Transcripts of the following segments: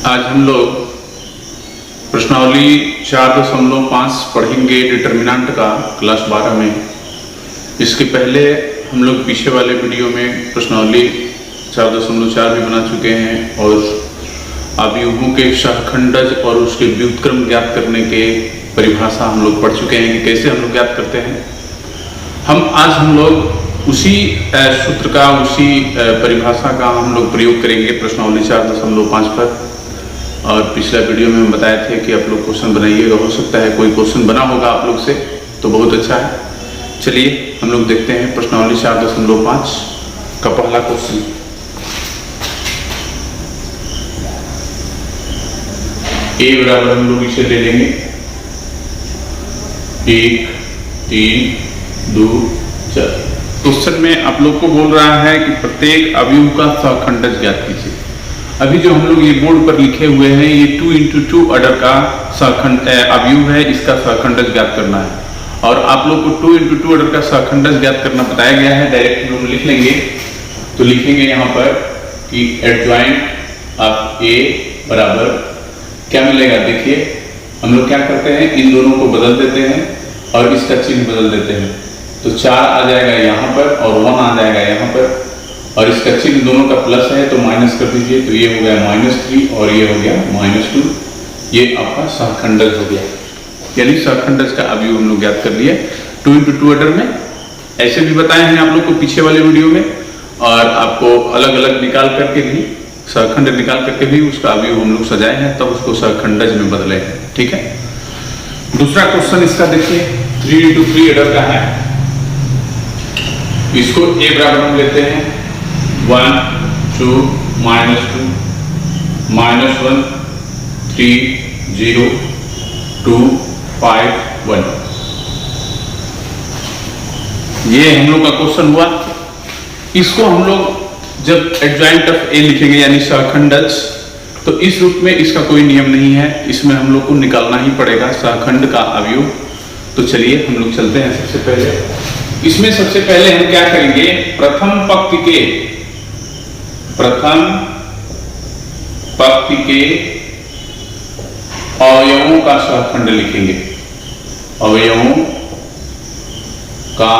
आज हम लोग प्रश्नावली 4.5 पढ़ेंगे डिटर्मिनेंट का क्लास 12 में। इसके पहले हम लोग पीछे वाले वीडियो में प्रश्नावली 4.4 भी बना चुके हैं और अवयवों के सहखंडज और उसके व्युत्क्रम ज्ञात करने के परिभाषा हम लोग पढ़ चुके हैं कि कैसे हम लोग ज्ञात करते हैं। आज हम लोग उसी सूत्र का उसी परिभाषा का हम लोग प्रयोग करेंगे प्रश्नावली 4.5 पर। और पिछला वीडियो में हम बताए थे कि आप लोग क्वेश्चन बनाइएगा, हो सकता है कोई क्वेश्चन बना होगा आप लोग से, तो बहुत अच्छा है। चलिए हम लोग देखते हैं प्रश्नावली 4.5 का पहला क्वेश्चन। ए बराबर हम लोग इसे ले लेंगे 1, 3, 2, 4। क्वेश्चन में आप लोग को बोल रहा है कि प्रत्येक अवयव का सहखंडज ज्ञात कीजिए। अभी जो हम लोग ये बोर्ड पर लिखे हुए हैं ये 2x2 ऑर्डर का सहखंड अवयव है, इसका सहखंडज ज्ञात करना है। और आप लोग को 2x2 ऑर्डर का सहखंडज ज्ञात करना बताया गया है। डायरेक्ट हम लोग लिख लेंगे, तो लिखेंगे यहाँ पर कि एडजॉइंट ऑफ ए बराबर क्या मिलेगा। देखिए हम लोग क्या करते हैं, इन दोनों को बदल देते हैं और इसका चिन्ह बदल देते हैं। तो 4 आ जाएगा यहाँ पर और 1 आ जाएगा यहाँ पर, और इसका चिन्ह दोनों का प्लस है तो माइनस कर दीजिए। तो ये हो गया -3 और ये हो गया -2। ये आपका सहखंडज हो गया, यानी सहखंडज का अवयव हम लोग ज्ञात कर लिए 2x2 ऑर्डर में। ऐसे भी बताए हैं आप लोग को पीछे वाले वीडियो में, और आपको अलग अलग निकाल करके भी सहखंड निकाल करके भी उसका अवयव हम लोग सजाए हैं, तब उसको सहखंडज में बदले हैं। ठीक है। दूसरा क्वेश्चन इसका देखिए 3x3 ऑर्डर का है। इसको ए बराबर हम लेते हैं 1, 2, -2, -1, 3, 0, 2, 5, 1। ये हम लोग का क्वेश्चन हुआ। इसको हम लोग जब एडजॉइंट ऑफ ए लिखेंगे यानी सहखंडज, तो इस रूप में इसका कोई नियम नहीं है, इसमें हम लोग को निकालना ही पड़ेगा सहखंड का अवयव। तो चलिए हम लोग चलते हैं। सबसे पहले इसमें सबसे पहले हम क्या करेंगे, प्रथम पंक्ति के अवयवों का सहखंड लिखेंगे। अवयवों का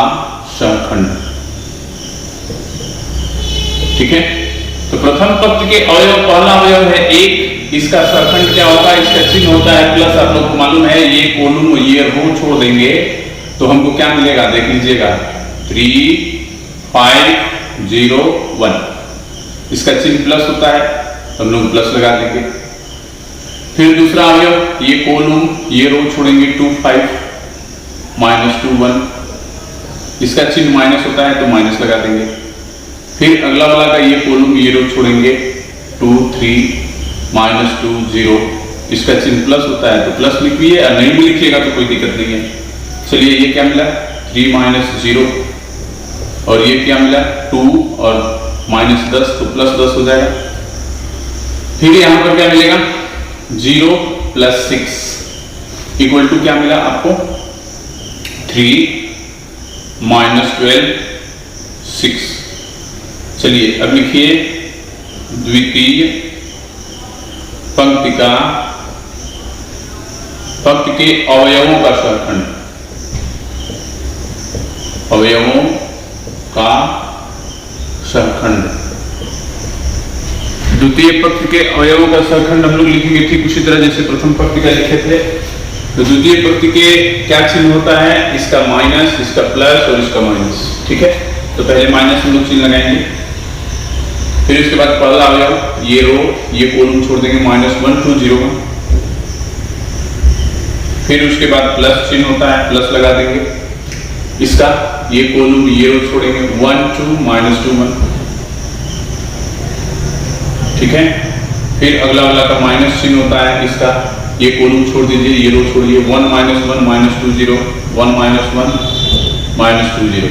सहखंड, ठीक है। तो प्रथम पंक्ति के अवयव, पहला अवयव है 1, इसका सहखंड क्या होता है, इसका चिन्ह होता है प्लस। आप लोग को मालूम है ये कॉलम ये रो छोड़ देंगे तो हमको क्या मिलेगा, देख लीजिएगा 3, 5, 0, 1। इसका चिन्ह प्लस होता है, हम लोग प्लस लगा देंगे। फिर दूसरा अवयव ये कॉलम ये रो छोड़ेंगे 2, 5, -2, 1। इसका चिन्ह माइनस होता है तो माइनस लगा देंगे। फिर अगला वाला का ये कॉलम ये रो छोड़ेंगे 2, 3, -2, 0। इसका चिन्ह प्लस होता है तो प्लस लिखिए, और नहीं भी लिखिएगा तो कोई दिक्कत नहीं है। चलिए ये क्या मिला 3 - 0, और ये क्या मिला 2 और -10 तो +10 हो जाएगा। फिर यहां पर क्या मिलेगा 0 + 6 इक्वल टू क्या मिला आपको 3 - 12 6। चलिए अब लिखिए द्वितीय पंक्ति के अवयवों का सहखंड। अवयवों का सहखंड, द्वितीय पंक्ति के अवयवों का सहखंड हम लोग लिखेंगे ठीक उसी तरह जैसे प्रथम पंक्ति का लिखे थे। तो द्वितीय पंक्ति के क्या चिन्ह होता है, इसका माइनस, इसका प्लस और इसका माइनस। ठीक है। तो पहले माइनस हम लोग चिन्ह लगाएंगे। फिर इसके बाद पहला अवयव ये रो ये कॉलम छोड़ देंगे -1, 2, 0, 1। फिर उसके बाद प्लस चिन्ह होता है, प्लस लगा देंगे। इसका ये कॉलम ये रो छोड़ेंगे 1, 2, -2, 1। ठीक है। फिर अगला वाला का माइनस चिन्ह होता है, इसका ये कॉलम छोड़ दीजिए ये रो छोड़िए 1, -1, -2, 0, 1, -1, -2, 0।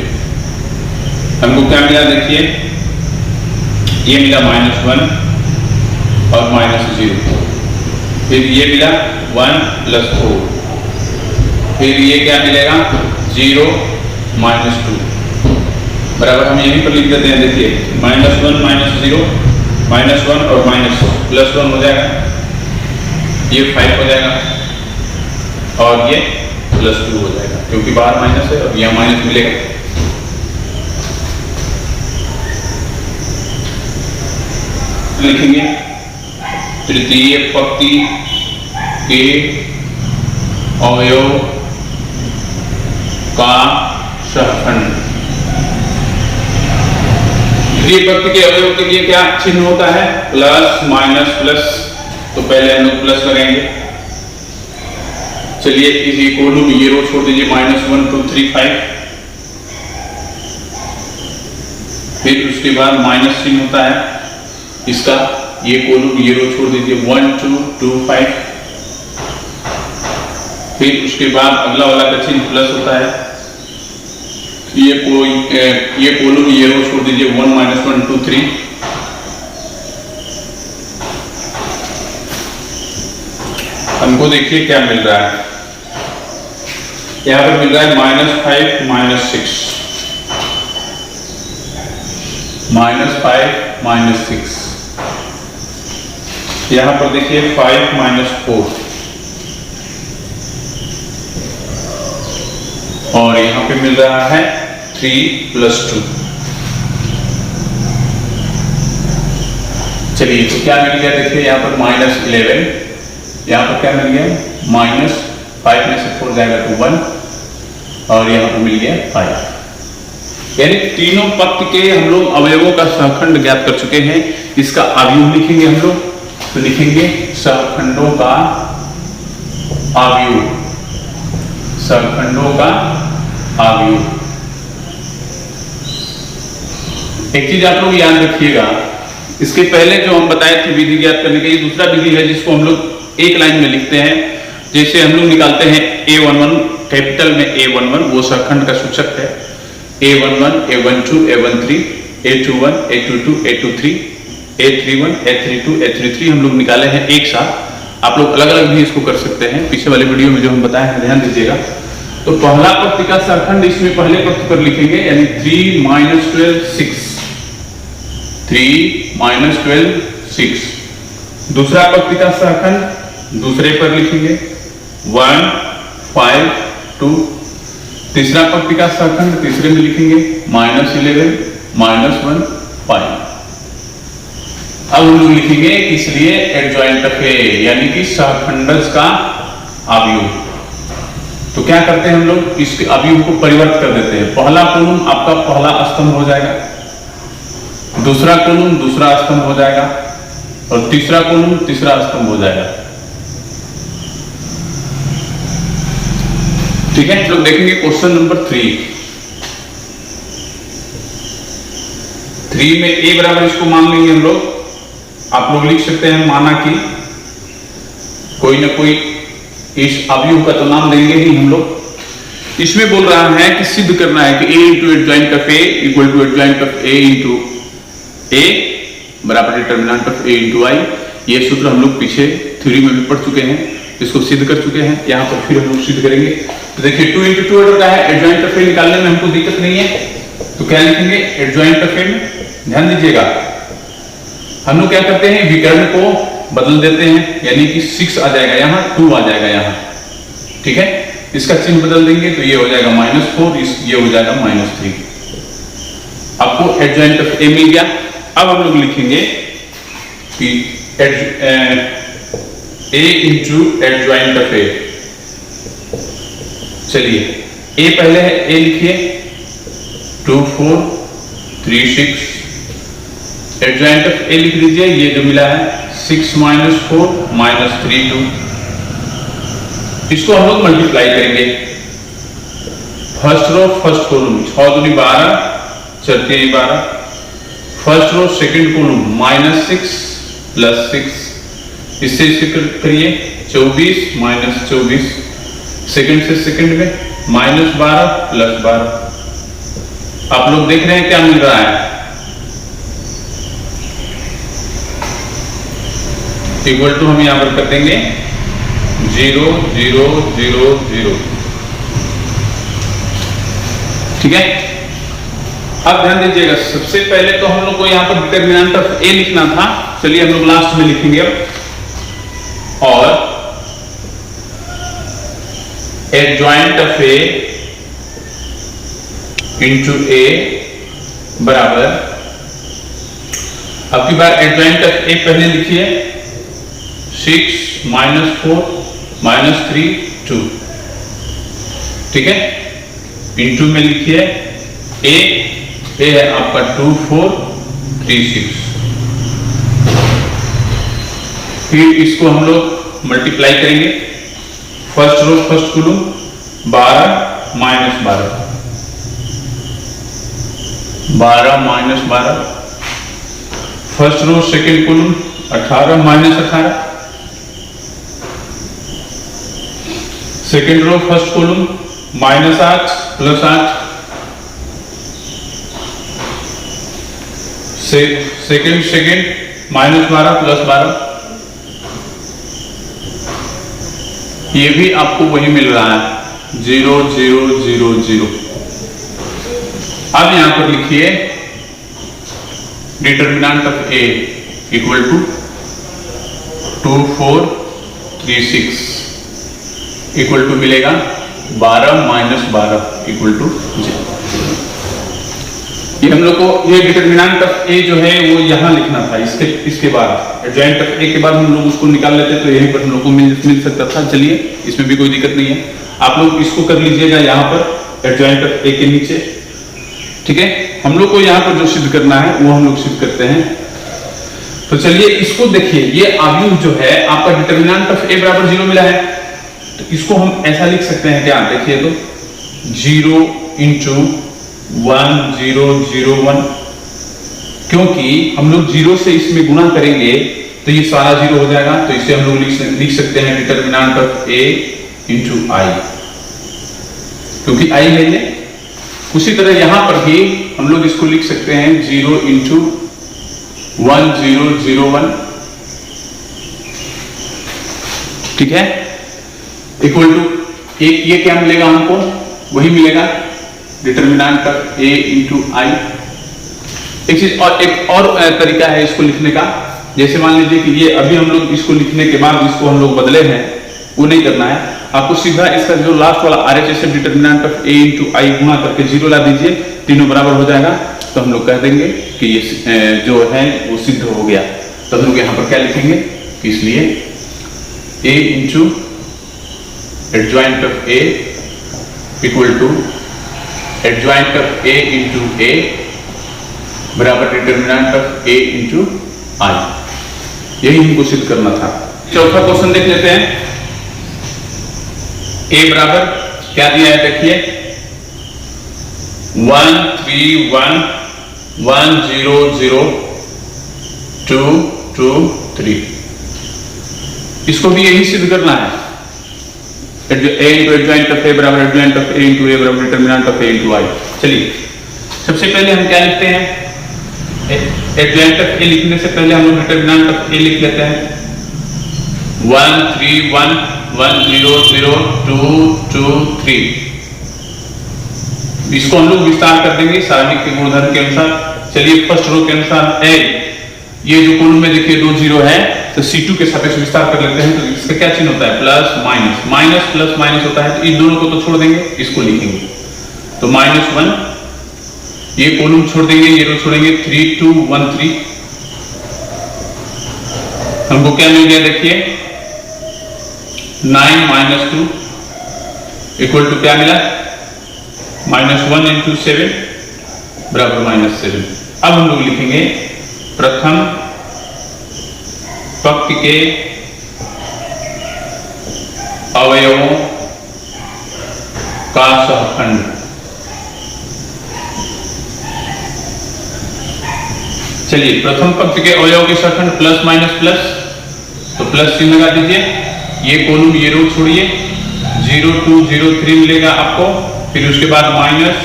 हमको क्या मिला देखिए, ये मिला -1 और -0। फिर ये मिला 1 + 4। फिर ये क्या मिलेगा 0 -2 बराबर हम यहीं पर लिख देते हैं। देखिए -1 -0 -1 और +1 हो जाएगा ये 5 हो जाएगा और ये +2 हो जाएगा, क्योंकि बाहर माइनस है और यहाँ माइनस मिलेगा। लिखेंगे तृतीय पंक्ति के अवयव का सहखंड। तृतीय पंक्ति के अवयव के लिए क्या चिन्ह होता है? प्लस माइनस प्लस, तो पहले हम लोग प्लस लगाएंगे। चलिए इस इक्वल टू ये रो छोड़ दीजिए, -1 2 3 5। फिर उसके बाद माइनस चिन्ह होता है इसका, ये कॉलम ये रो छोड़ दीजिए, 1 2 2 5। फिर उसके बाद अगला वाला का चिन्ह प्लस होता है, ये कॉलम ये रो छोड़ दीजिए, 1 -1 2 3। हमको देखिए क्या मिल रहा है, यहाँ पर मिल रहा है -5 -6, -5 -6। यहां पर देखिए 5 -4 और यहां पे मिल रहा है 3 + 2। चलिए तो क्या मिल गया, देखिए यहां पर -11, यहां पर क्या मिल गया, -5 में से 4 जाएगा तो 1 और यहां पर मिल गया 5। यानी तीनों पंक्ति के हम लोग अवयवों का सहखंड ज्ञात कर चुके हैं। इसका अवयव लिखेंगे हम लोग, तो लिखेंगे सहखंडों का अवयव, सहखंडों का अवयव। एक चीज आप लोग याद रखिएगा, इसके पहले जो हम बताए थे विधि ज्ञात करने की, दूसरा विधि है जिसको हम लोग एक लाइन में लिखते हैं। जैसे हम लोग निकालते हैं A11, कैपिटल में A11 वो सहखंड का सूचक है, A11 A12 A13 A21 A22 A23 A31 A32 A33 हम लोग निकाले हैं एक साथ। आप लोग अलग अलग भी इसको कर सकते हैं, पीछे वाले वीडियो में जो हम बताए हैं ध्यान दीजिएगा। तो पहला पंक्ति का सहखंड इसमें पहले पंक्ति पर लिखेंगे, यानी 3 - 12 6, 3 - 12 6। दूसरा पंक्ति का सहखंड दूसरे पर लिखेंगे, 1 5 2। तीसरा पंक्ति का सहखंड तीसरे में लिखेंगे, -11 -1 5। अब हम लोग लिखेंगे इसलिए एडजॉइंट ऑफ ए, यानी कि सहखंडज का अवयव। तो क्या करते हैं हम लोग, इसके अवयव को परिवर्तित कर देते हैं। पहला कॉलम आपका पहला स्तंभ हो जाएगा, दूसरा कॉलम दूसरा स्तंभ हो जाएगा और तीसरा कॉलम तीसरा स्तंभ हो जाएगा। ठीक है, लोग देखेंगे क्वेश्चन नंबर 3 में ए बराबर इसको मान लेंगे हम लोग। आप लोग लिख सकते हैं माना कि कोई ना कोई इस अवयव का तो नाम देंगे ही हम लोग। इसमें बोल रहा है कि सिद्ध करना है कि a × adjoint of a = adjoint of a × a बराबर डिटर्मिनेंट ऑफ a × i। ये सूत्र हम लोग पीछे थ्योरी में भी पढ़ चुके हैं, इसको सिद्ध कर चुके हैं। यहाँ पर फिर हम लोग सिद्ध करेंगे। तो देखिए 2 × 2 ऑर्डर का है, एडजॉइंट ऑफ a निकालने में हमको दिक्कत नहीं है। तो क्या लिखेंगे एडजॉइंट ऑफ a में, ध्यान दीजिएगा हम लोग क्या करते हैं, विकर्ण को बदल देते हैं, यानी कि 6 आ जाएगा यहाँ, 2 आ जाएगा यहाँ। ठीक है, इसका चिन्ह बदल देंगे तो ये हो जाएगा -4, ये हो जाएगा -3। आपको एडजॉइंट ऑफ a मिल गया। अब हम लोग लिखेंगे कि a × एडजॉइंट ऑफ a। चलिए a पहले है, a लिखिए, 2 4 3 6। एडजॉइंट ऑफ a लिख लीजिए, ये जो मिला है 6 - 4 -3 2। इसको हम लोग मल्टीप्लाई करेंगे। फर्स्ट रो फर्स्ट कॉलम 6 दूनी 12 4 3 12। First row second column -6 + 6। इससे करिए 24 - 24। सेकंड से सेकंड में -12 + 12। आप लोग देख रहे हैं क्या मिल रहा है, इक्वल टू हम यहां पर कर देंगे 0 0 0 0। ठीक है, अब ध्यान दीजिएगा, सबसे पहले तो हम लोग को यहां पर डिटर्मिनेंट ऑफ a लिखना था। चलिए हम लोग लास्ट में लिखेंगे अब। और adjoint of A into A बराबर, अब की बार एडजॉइंट ऑफ ए पहले लिखिए 6 माइनस 4 माइनस 3 2, ठीक है। इंटू में लिखिए ए है आपका 2 4 3 6, फिर इसको हम लोग मल्टीप्लाई करेंगे, first row first column 12 minus 12, 12 minus 12, first row second column 18 minus 18, second row first column minus 8 plus 8, second minus 12 plus 12, ये भी आपको वही मिल रहा है 0 0 0 0। अब यहां पर लिखिए determinant of A equal to 2 4 3 6 equal to मिलेगा 12 माइनस 12 इक्वल टू 0। ये हम लोग को ये डिटर्मिनेंट ऑफ ए जो है वो यहां लिखना था, इसके बाद एडजॉइंट ऑफ ए के बाद हम लोग उसको निकाल लेते तो यहीं पर हम लोग को मिल सकता था। चलिए इसमें भी कोई दिक्कत नहीं है, आप लोग इसको कर लीजिएगा यहाँ पर एडजॉइंट ऑफ ए के नीचे, ठीक है। हम लोग को यहाँ पर जो सिद्ध करना है वो हम लोग सिद्ध करते हैं। तो चलिए इसको देखिए, ये आव्यूह जो है आपका डिटर्मिनेंट ऑफ ए बराबर 0 मिला है, तो इसको हम ऐसा लिख सकते हैं क्या, देखिए तो 0 इंटू 1 0 0 1, क्योंकि हम लोग 0 से इसमें गुणा करेंगे तो ये सारा 0 हो जाएगा, तो इसे हम लोग लिख सकते हैं डिटर्मिनेंट ऑफ ए इंटू आई, क्योंकि आई है ये। उसी तरह यहां पर भी हम लोग इसको लिख सकते हैं 0 इंटू 1 0 0 1, ठीक है, इक्वल टू ये क्या मिलेगा हमको, वही मिलेगा डिटर्मिनेंट ऑफ ए इंटू आई। एक और तरीका है इसको लिखने का, जैसे मान लीजिए कि ये अभी हम लोग इसको लिखने के बाद इसको हम लोग बदले हैं, वो नहीं करना है आपको, सीधा इसका जो लास्ट वाला RHS determinant of A into I गुणा करके 0 ला दीजिए, तीनों बराबर हो जाएगा, तो हम लोग कह देंगे कि ये जो है वो सिद्ध हो गया। तो हम लोग यहाँ पर क्या लिखेंगे, इसलिए A into adjoint of A equal to adjoint of A into A बराबर determinant of A into I, यही हमको सिद्ध करना था। चौथा क्वेश्चन देख लेते हैं। ए बराबर क्या दिया है, देखिए 1 3 1 1 0 0 2 2 3, इसको भी यही सिद्ध करना है, ए इंटू एडजॉइंट ऑफ ए बराबर adjoint of A into A बराबर डिटर्मिनेंट ऑफ ए इंटू आई। चलिए सबसे पहले हम क्या लिखते हैं, एडजॉइंट ऑफ ए लिखने से पहले हम लोग डिटर्मिनेंट ऑफ ए लिख लेते हैं 1 3 1 1 0 0 2 2 3, इसको हम लोग विस्तार कर देंगे सारणिक के गुणधर्म के अनुसार। चलिए फर्स्ट रो के अनुसार ए, ये जो कॉलम में देखिए 2 0 है, तो C2 के सापेक्ष विस्तार कर लेते हैं, तो इसका क्या चिन्ह होता है, plus minus, minus plus minus होता है, तो इन दोनों को तो छोड़ देंगे, इसको लिखेंगे तो -1, ये कॉलम छोड़ देंगे, ये रो छोड़ेंगे, 3 2 1 3, हमको क्या मिल गया, देखिए 9 - 2 इक्वल टू क्या मिला, -1 इंटू 7 बराबर -7। अब हम लोग लिखेंगे प्रथम पक्ष के अवयवों का सहखंड। चलिए प्रथम पक्ष के अवयवों के सहखंड प्लस माइनस प्लस, तो प्लस चिन्ह लगा दीजिए, ये कॉलम ये रो छोड़िए, 0 2 0 3 मिलेगा आपको, फिर उसके बाद माइनस,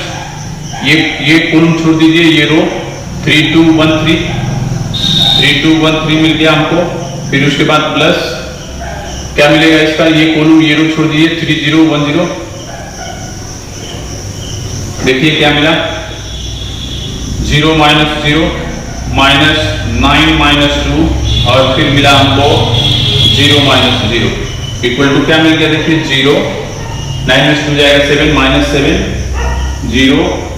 ये कॉलम छोड़ दीजिए, ये रो 3 2 1 3 3 2 1 3 मिल गया हमको, फिर उसके बाद प्लस क्या मिलेगा इसका, ये कॉलम ये रो छोड़ दीजिए, 3 0 1 0, देखिए क्या मिला, 0 - 0 -9 - 2 और फिर मिला हमको 0 - 0 इक्वल टू क्या मिल गया, देखिए 0 9 में से 2 जाएगा 7 माइनस 7 0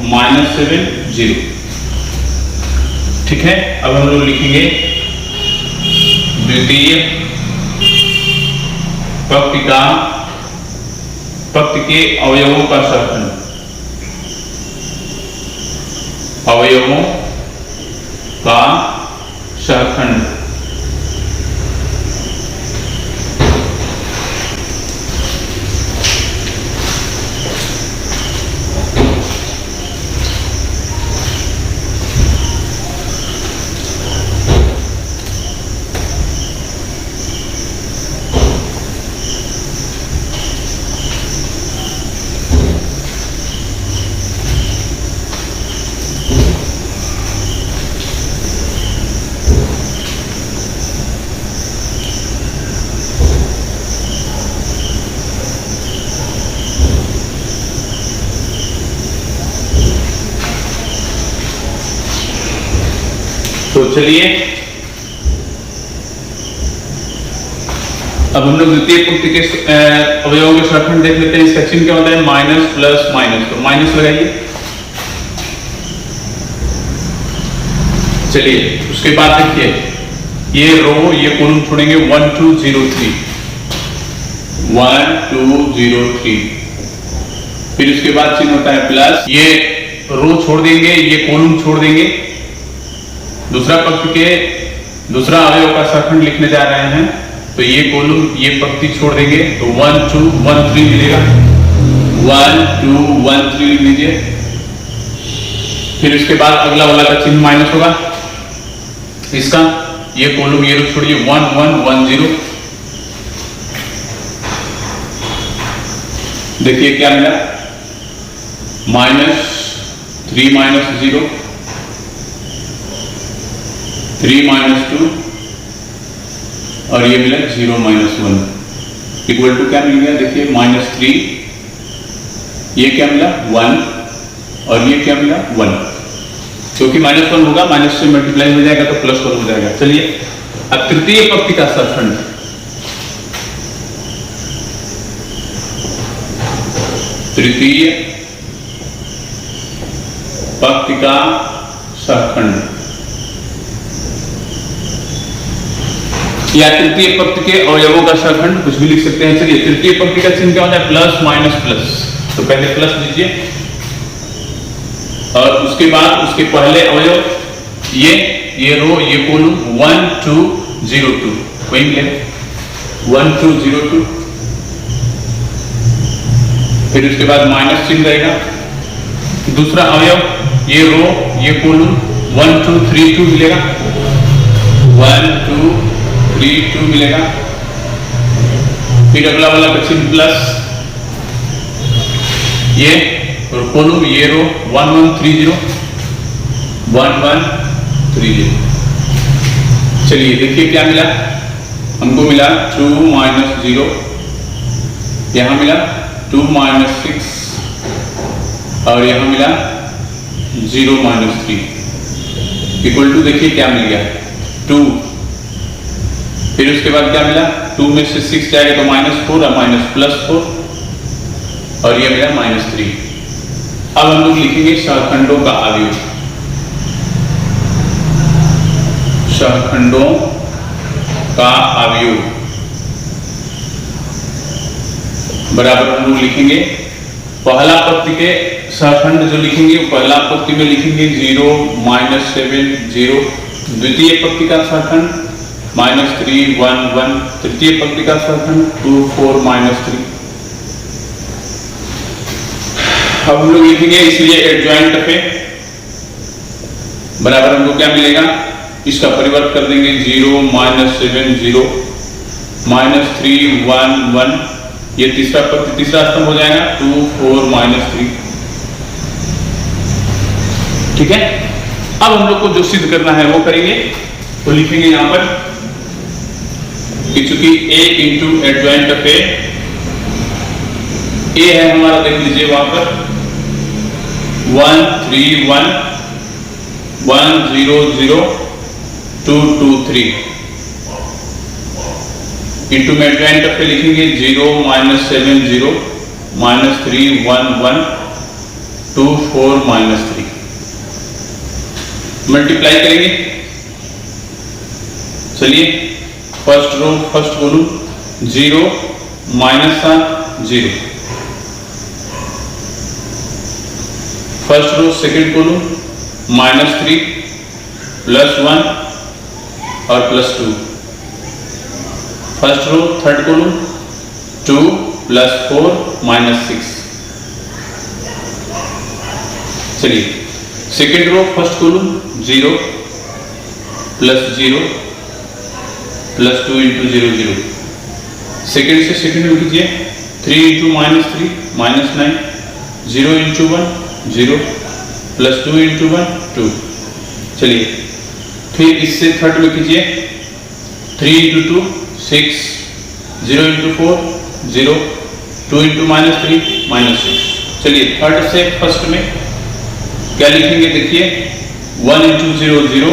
माइनस 7 0। ठीक है, अब हम लोग लिखेंगे द्वितीय पक्ति के अवयवों का शतखंड। अवयवों का शतखंड। तो चलिए अब हम लोग द्वितीय पंक्ति के अवयवों के शतखंड देख लेते हैं। इसका चिन्ह क्या होता है? Minus plus minus. तो माइनस लगाइए। चलिए उसके बाद देखिए ये रो ये कॉलम छोड़ेंगे 1 2 0 3 1 2 0 3। फिर उसके बाद चिन्ह होता है प्लस। ये रो छोड़ देंगे, ये कॉलम छोड़ देंगे। दूसरा पंक्ति के दूसरा अवयव का शतखंड लिखने जा रहे हैं, तो ये कॉलम ये पंक्ति छोड़ देंगे, तो 1 2 1 3 मिलेगा। 1 2 1 3 लिख लीजिए। फिर उसके बाद अगला वाला का चिन्ह माइनस होगा। इसका ये कॉलम ये रो छोड़िए 1 1 1 0। देखिए क्या मिला? माइनस 3 माइनस 0 3 माइनस 2 और ये मिला 0 माइनस 1 इक्वल टू क्या मिल गया? देखिए -3, ये क्या मिला? 1 और ये क्या मिला? 1। क्योंकि -1 होगा, माइनस से मल्टीप्लाई हो जाएगा तो +1 हो जाएगा। चलिए अब तृतीय पंक्ति का शतखंड। तृतीय पंक्ति का शतखंड या तृतीय पंक्ति के अवयवों का शतखंड कुछ भी लिख सकते हैं। चलिए तृतीय पंक्ति का चिन्ह क्या होता है? Plus minus plus. तो पहले प्लस लीजिए और उसके बाद उसके पहले अवयव ये रो ये कॉलम 1 2 0 2 वही मिले 1 2 0 2। फिर उसके बाद माइनस चिन्ह रहेगा। दूसरा अवयव ये रो ये कॉलम 1 2 3 2 मिलेगा। 1 2 3 2 मिलेगा। फिर अगला वाला का चिन्ह प्लस ये और कॉलम ये रो 1 1 3 0 1 1 3 0। चलिए देखिए क्या मिला? हमको मिला 2 माइनस 0, यहां मिला 2 माइनस 6 और यहां मिला 0 माइनस 3 इक्वल टू देखिए क्या मिल गया? 2। फिर उसके बाद क्या मिला? 2 में से 6 जाएगा तो -4 और माइनस +4 और ये मिला -3। अब हम लोग लिखेंगे शतखंडों का अवयव। शतखंडों का अवयव बराबर हम लोग लिखेंगे पहला पंक्ति के शतखंड जो लिखेंगे पहला पंक्ति में लिखेंगे 0 -7 0। द्वितीय पंक्ति का शतखंड -3 1 1। तृतीय पंक्ति का शतखंड 2 4 -3। अब हम लोग लिखेंगे इसलिए एडजॉइंट पे बराबर हमको क्या मिलेगा? इसका परिवर्त कर देंगे 0 -7 0 -3 1 1। ये तीसरा पंक्ति तीसरा स्तंभ हो जाएगा 2 4 -3। ठीक है, अब हम लोग को जो सिद्ध करना है वो करेंगे। तो लिखेंगे यहां पर कि चूंकि a इंटू एडजॉइंट ऑफ ए है हमारा, देख लीजिए वहां पर 1 3 1 1 0 0 2 2 3 इंटू में एडजॉइंट ऑफ ए लिखेंगे 0 -7 0 -3 1 1 2 4 -3 मल्टीप्लाई करेंगे। चलिए first row first column 0 -7 0, first row second column -3 +1 और +2, फर्स्ट रो थर्ड कॉलम 2 +4 -6। चलिए second row first column 0 +0 +2 × 0 0, second से सेकेंड में लीजिए 3 × -3 -9, 0 × 1 0, +2 × 1 2। चलिए फिर इससे थर्ड में कीजिए 3 × 2 6, 0 × 4 0, 2 × -3 -6। चलिए थर्ड से फर्स्ट में क्या लिखेंगे देखिए 1 × 0 0,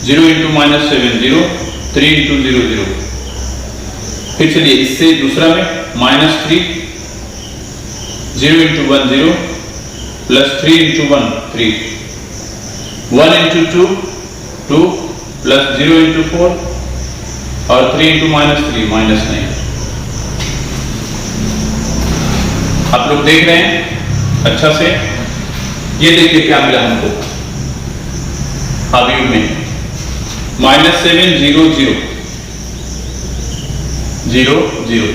0 × -7 0, 3 × 0 0। फिर चलिए इससे दूसरा में -3, 0 × 1 0, +3 × 1 3, 1 × 2 2, +0 × 4 और 3 × -3 -9। आप लोग देख रहे हैं अच्छा से, ये देखिए क्या मिला हमको अवयव में -7 0 0 0 0।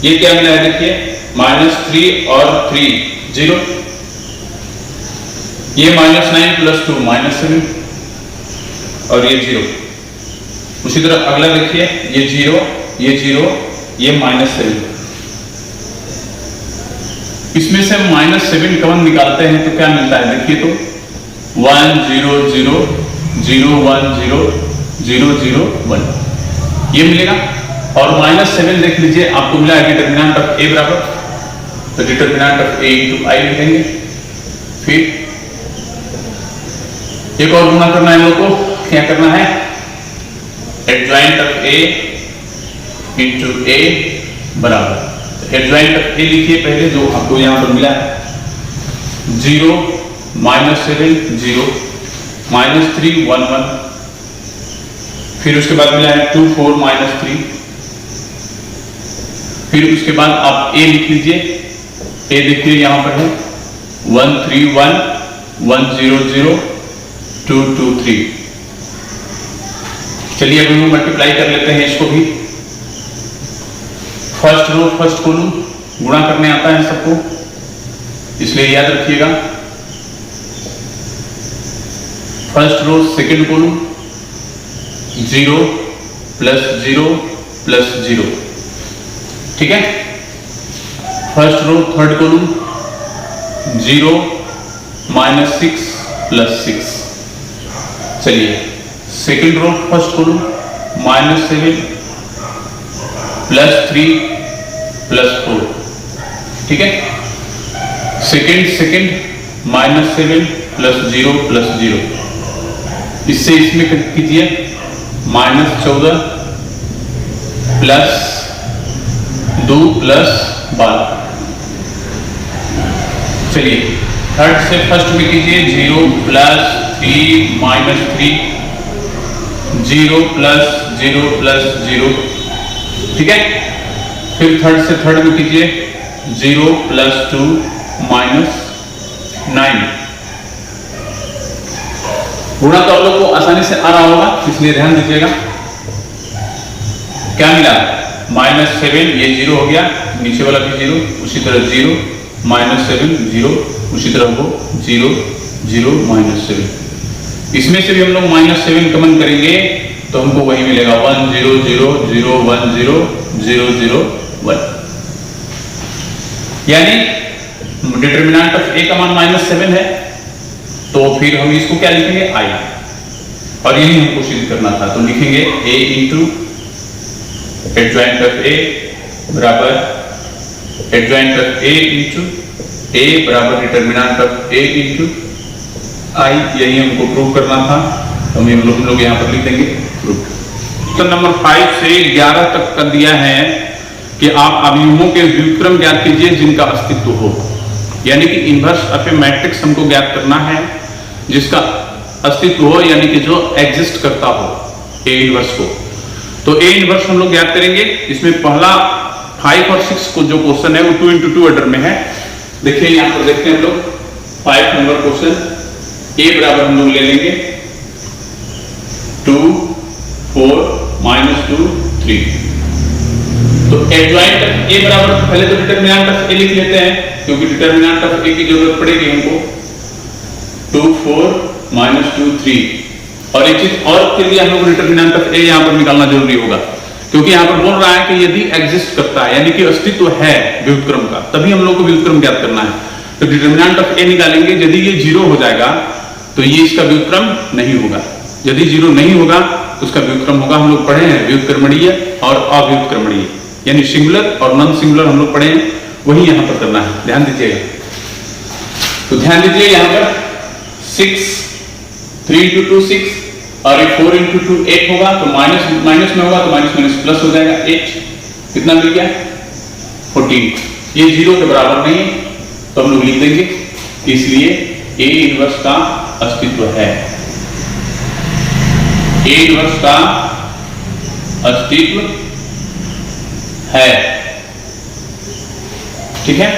ये क्या मिला है देखिए -3 और 3 0, ये -9 + 2 -7 और ये 0। उसी तरह अगला देखिए ये 0 ये 0 ये -7। इसमें से -7 कॉमन निकालते हैं तो क्या मिलता है देखिए तो 1 0 0 0 1 0 0 0 1 ये मिलेगा। और -7 देख लीजिए आपको मिला है डिटरमिनेंट ऑफ a बराबर, तो डिटरमिनेंट ऑफ a × i लिखेंगे। फिर एक और गुना करना है हम लोग को, क्या करना है एडजॉइंट ऑफ a × a बराबर, एडजॉइंट ऑफ a लिखिए पहले जो आपको यहां पर मिला है 0 -7 0 -3 1 1, फिर उसके बाद मिला है 2 4 -3, फिर उसके बाद आप a लिख लीजिए। a देखिए यहां पर है 1 3 1 1 0 0 2 2 3। चलिए अब हम मल्टीप्लाई कर लेते हैं इसको भी। फर्स्ट रो फर्स्ट कॉलम गुणा करने आता है सबको, इसलिए याद रखिएगा। फर्स्ट रो सेकंड कॉलम 0 +0 +0, ठीक है। First row third column 0 -6 +6। चलिए सेकंड रो फर्स्ट कॉलम -7 +3 +4, ठीक है। सेकंड -7 +0 +0, इससे इसमें कीजिए -14 +2 +12। चलिए थर्ड से फर्स्ट में कीजिए 0 +3 -3 0 +0 +0, ठीक है। फिर थर्ड से थर्ड में कीजिए 0 +2 -9। गुणा तो आप लोग को आसानी से आ रहा होगा, इसलिए ध्यान दीजिएगा। क्या मिला -7 ये 0 हो गया, नीचे वाला भी 0, उसी तरह 0 -7 0, उसी तरह वो 0 0 -7। इसमें से भी हम लोग -7 कॉमन करेंगे तो हमको वही मिलेगा 1 0 0 0 1 0 0 0 1। यानी डिटरमिनेंट ऑफ a का मान -7 है, तो फिर हम इसको क्या लिखेंगे i, और यही हमको सिद्ध करना था। तो लिखेंगे a × एडजॉइंट ऑफ a बराबर एडजॉइंट ऑफ a × a बराबर डिटरमिनेंट ऑफ a × i, यही हमको प्रूव करना था। तो हम लोग यहाँ पर लिख देंगे प्रूफ। तो नंबर 5 से 11 तक का दिया है कि आप अवयवों के व्युत्क्रम ज्ञात कीजिए जिनका अस्तित्व हो, यानी कि इनवर्स ऑफ ए मैट्रिक्स हमको ज्ञात करना है जिसका अस्तित्व हो, यानी कि जो एग्जिस्ट करता हो ए इनवर्स को। तो ए इनवर्स हम लोग ज्ञात करेंगे। इसमें पहला 5 और 6 को जो क्वेश्चन है वो 2 into 2 ऑर्डर में है। देखिए यहां पर देखते हैं हम लोग 5 नंबर क्वेश्चन। ए बराबर हम लोग ले लेंगे 2 4 -2 3। तो एडजॉइंट ऑफ ए बराबर पहले तो डिटरमिनेंट ऑफ ए लिख लेते हैं, क्योंकि डिटरमिनेंट ऑफ ए की जरूरत पड़ेगी हमको। 2 4 -2 3। और एक चीज और के लिए हम लोग डिटरमिनेंट ऑफ ए यहां पर निकालना जरूरी होगा, क्योंकि यहां पर बोल रहा है कि यदि एग्जिस्ट करता है, यानी कि अस्तित्व है व्युत्क्रम का, तभी हम लोग को व्युत्क्रम ज्ञात करना है। तो डिटरमिनेंट ऑफ ए निकालेंगे। यदि ये 0 हो जाएगा तो ये इसका व्युत्क्रम नहीं होगा। यदि 0 नहीं होगा तो उसका व्युत्क्रम होगा। हम लोग पढ़े हैं व्युत्क्रमणीय और अव्युत्क्रमणीय, यानी सिंगुलर और नॉन सिंगुलर हम लोग पढ़े हैं, वही यहां पर करना है। ध्यान दीजिएगा। तो ध्यान दीजिए यहां पर 6 3 into 2 6 और ये 4 into 2 8 होगा, तो माइनस में होगा तो माइनस माइनस प्लस हो जाएगा 8। कितना मिल गया 14। ये 0 के बराबर नहीं है तो हम लोग लिख देंगे, इसलिए ए इनवर्स का अस्तित्व है। ए इनवर्स का अस्तित्व है, ठीक है,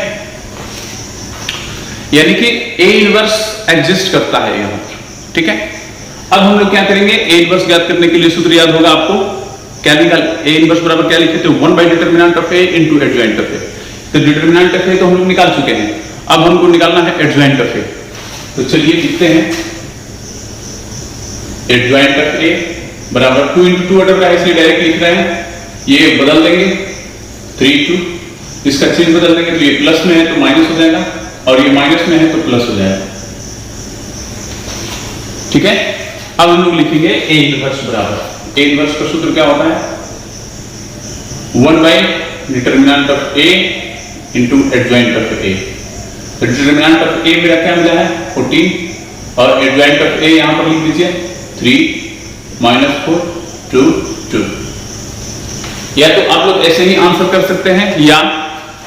यानी कि ए इनवर्स एग्जिस्ट करता है यहां पर, ठीक है। अब हम लोग क्या करेंगे, ए इनवर्स ज्ञात करने के लिए सूत्र याद होगा आपको, क्या निकाल ए इनवर्स बराबर क्या लिखे थे 1 by determinant of A into adjoint of A. तो डिटरमिनेंट ऑफ ए तो हम लोग निकाल चुके हैं, अब हमको निकालना है एडजॉइंट ऑफ ए। तो चलिए लिखते हैं एडजॉइंट ऑफ ए बराबर 2 into 2 ऑर्डर का है, इसलिए डायरेक्ट लिख रहे हैं। ये बदल देंगे 3 2, इसका चिन्ह बदल देंगे, तो ये प्लस में है तो माइनस हो जाएगा, और ये माइनस में है तो प्लस हो जाएगा, ठीक है। अब हम लोग लिखेंगे ए इनवर्स बराबर, ए इनवर्स का सूत्र क्या होता है 1 by determinant of A into adjoint of A. तो डिटरमिनेंट ऑफ ए मेरा क्या मिला है 14, और एडजॉइंट ऑफ ए यहां पर लिख दीजिए 3 -4 2 2। या तो आप लोग ऐसे ही आंसर कर सकते हैं, या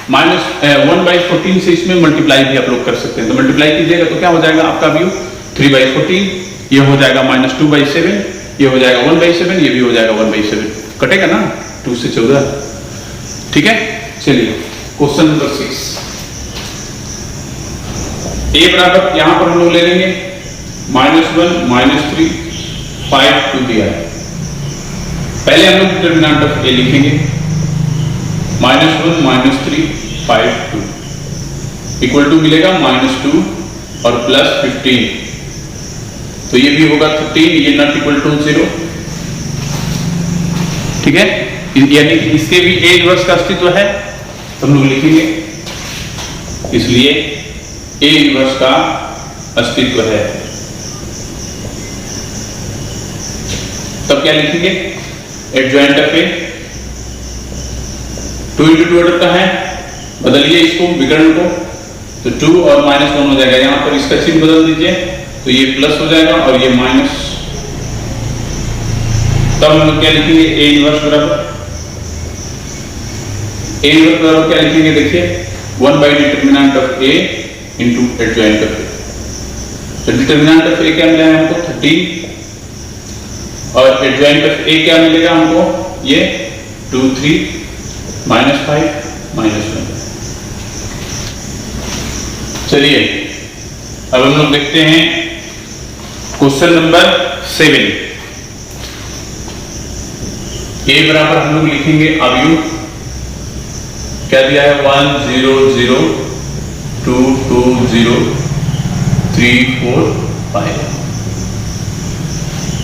-1 by 14 से इसमें मल्टीप्लाई भी आप लोग कर सकते हैं। तो मल्टीप्लाई कीजिएगा तो क्या हो जाएगा आपका व्यू 3 by 14, ये हो जाएगा -2 by 7, ये हो जाएगा 1 by 7, ये भी हो जाएगा 1 by 7, कटेगा ना 2 से 14, ठीक है। चलिए क्वेश्चन नंबर 6। ए बराबर यहां पर हम लोग ले लेंगे -1 -3 5 2 दिया है। पहले हम लोग डिटरमिनेंट ऑफ ए लिखेंगे -1 -3 5 2 इक्वल टू मिलेगा -2 और प्लस 15, तो ये भी होगा 13, ये नॉट इक्वल टू 0, ठीक है। यानी कि इसके भी ए इनवर्स का अस्तित्व है, तो हम लोग लिखेंगे, इसलिए ए इनवर्स का अस्तित्व है। तब क्या लिखेंगे adjoint of A 2 into 2 order का है, बदलिए इसको विकर्ण को, तो 2 और -1 हो जाएगा, यहां पर इसका चिन्ह बदल दीजिए, तो ये प्लस हो जाएगा और ये माइनस। तब हम लोग क्या लिखेंगे ए इनवर्स बराबर, ए इनवर्स बराबर क्या लिखेंगे देखिए 1 by determinant of A into adjoint of A. तो डिटरमिनेंट ऑफ ए क्या मिला है हमको 13, और एडजॉइंट ऑफ ए क्या मिलेगा हमको ये 2 3 -5 -1। चलिए अब हम लोग देखते हैं क्वेश्चन नंबर 7। ए बराबर हम लोग लिखेंगे अवयव, क्या दिया है 1 0 0 2 2 0 3 4 5।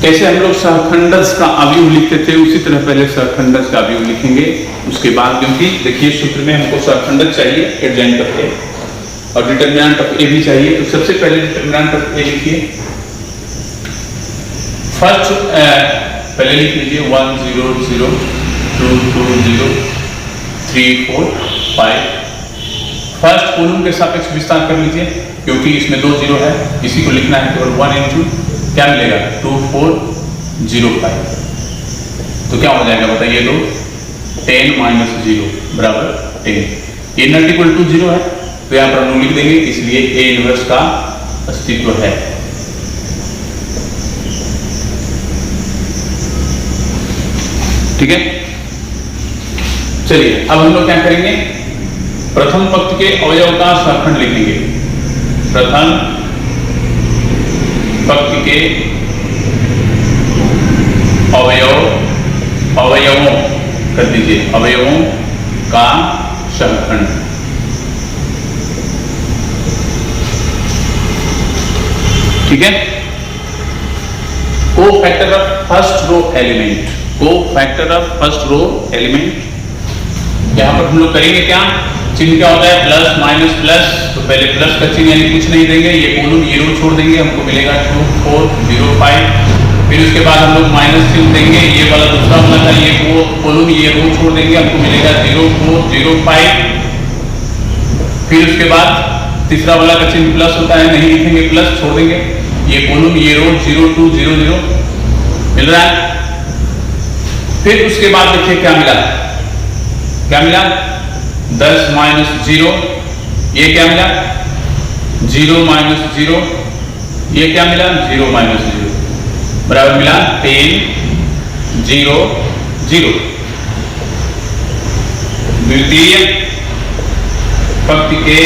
कैसे हम लोग सहखंडज का अवयव लिखते थे उसी तरह पहले सहखंडज का अवयव लिखेंगे, उसके बाद, क्योंकि देखिए सूत्र में हमको सहखंडज चाहिए एडजॉइंट ऑफ ए और डिटरमिनेंट ऑफ ए भी चाहिए। तो सबसे पहले डिटरमिनेंट ऑफ ए लिखिए, फर्स्ट पहले लिख लीजिए 1 0 0 2 2 0 3 4 5। फर्स्ट कॉलम के सापेक्ष विस्तार कर लीजिए, क्योंकि इसमें 2 0 है, इसी को लिखना है केवल 1 into क्या मिलेगा 2 4 0 5। तो क्या हो जाएगा बताइए, 2 10 -0 बराबर 10। ए नॉट इक्वल टू 0 है तो यहाँ पर हम लोग लिख देंगे, इसलिए ए इनवर्स का अस्तित्व है। ठीक है, चलिए अब हम लोग क्या करेंगे, प्रथम पंक्ति के अवयव का सहखंड लिखेंगे। प्रथम पंक्ति के अवयवों कर दीजिए, अवयवों का सहखंड। ठीक है, को factor of first row element, को factor of first row element. यहां पर हम लोग करेंगे क्या, चिन्ह क्या होता है, प्लस माइनस प्लस, तो पहले प्लस का चिन्ह यानी कुछ नहीं देंगे, ये कॉलम ये रो छोड़ देंगे, हमको मिलेगा 2 4 0 5। फिर उसके बाद हम लोग माइनस चिन्ह देंगे, ये वाला दूसरा वाला था, ये कॉलम ये रो छोड़ देंगे, हमको मिलेगा 0 4 0 5। फिर उसके बाद तीसरा वाला का चिन्ह प्लस होता है, नहीं लिखेंगे, प्लस छोड़ देंगे, ये कॉलम ये रो 0 2 0 0 मिल रहा है। फिर उसके बाद देखिए क्या मिला, क्या मिला, 10 माइनस 0, ये क्या मिला, 0 माइनस 0, ये क्या मिला, 0 माइनस 0 बराबर मिला 10 0 0। द्वितीय पंक्ति के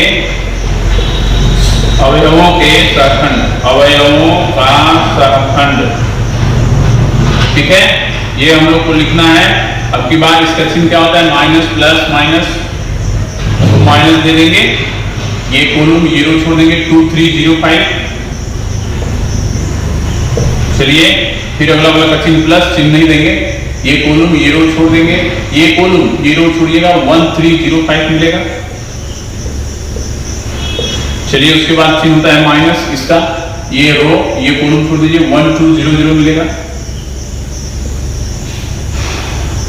अवयवों के सहखंड, अवयवों का सहखंड। ठीक है, ये हम लोग को लिखना है। अब की बार इसका चिन्ह क्या होता है, माइनस प्लस माइनस, तो माइनस दे देंगे, ये कॉलम ये रो छोड़ देंगे, 2 3 0 5। चलिए फिर अगला वाला का चिन्ह प्लस, चिन्ह नहीं देंगे, ये कॉलम ये रो छोड़ देंगे, ये कॉलम ये रो छोड़िएगा, 1 3 0 5 मिलेगा। चलिए उसके बाद चिन्ह होता है माइनस, इसका ये रो ये कॉलम छोड़ दीजिए, 1 2 0 0 मिलेगा।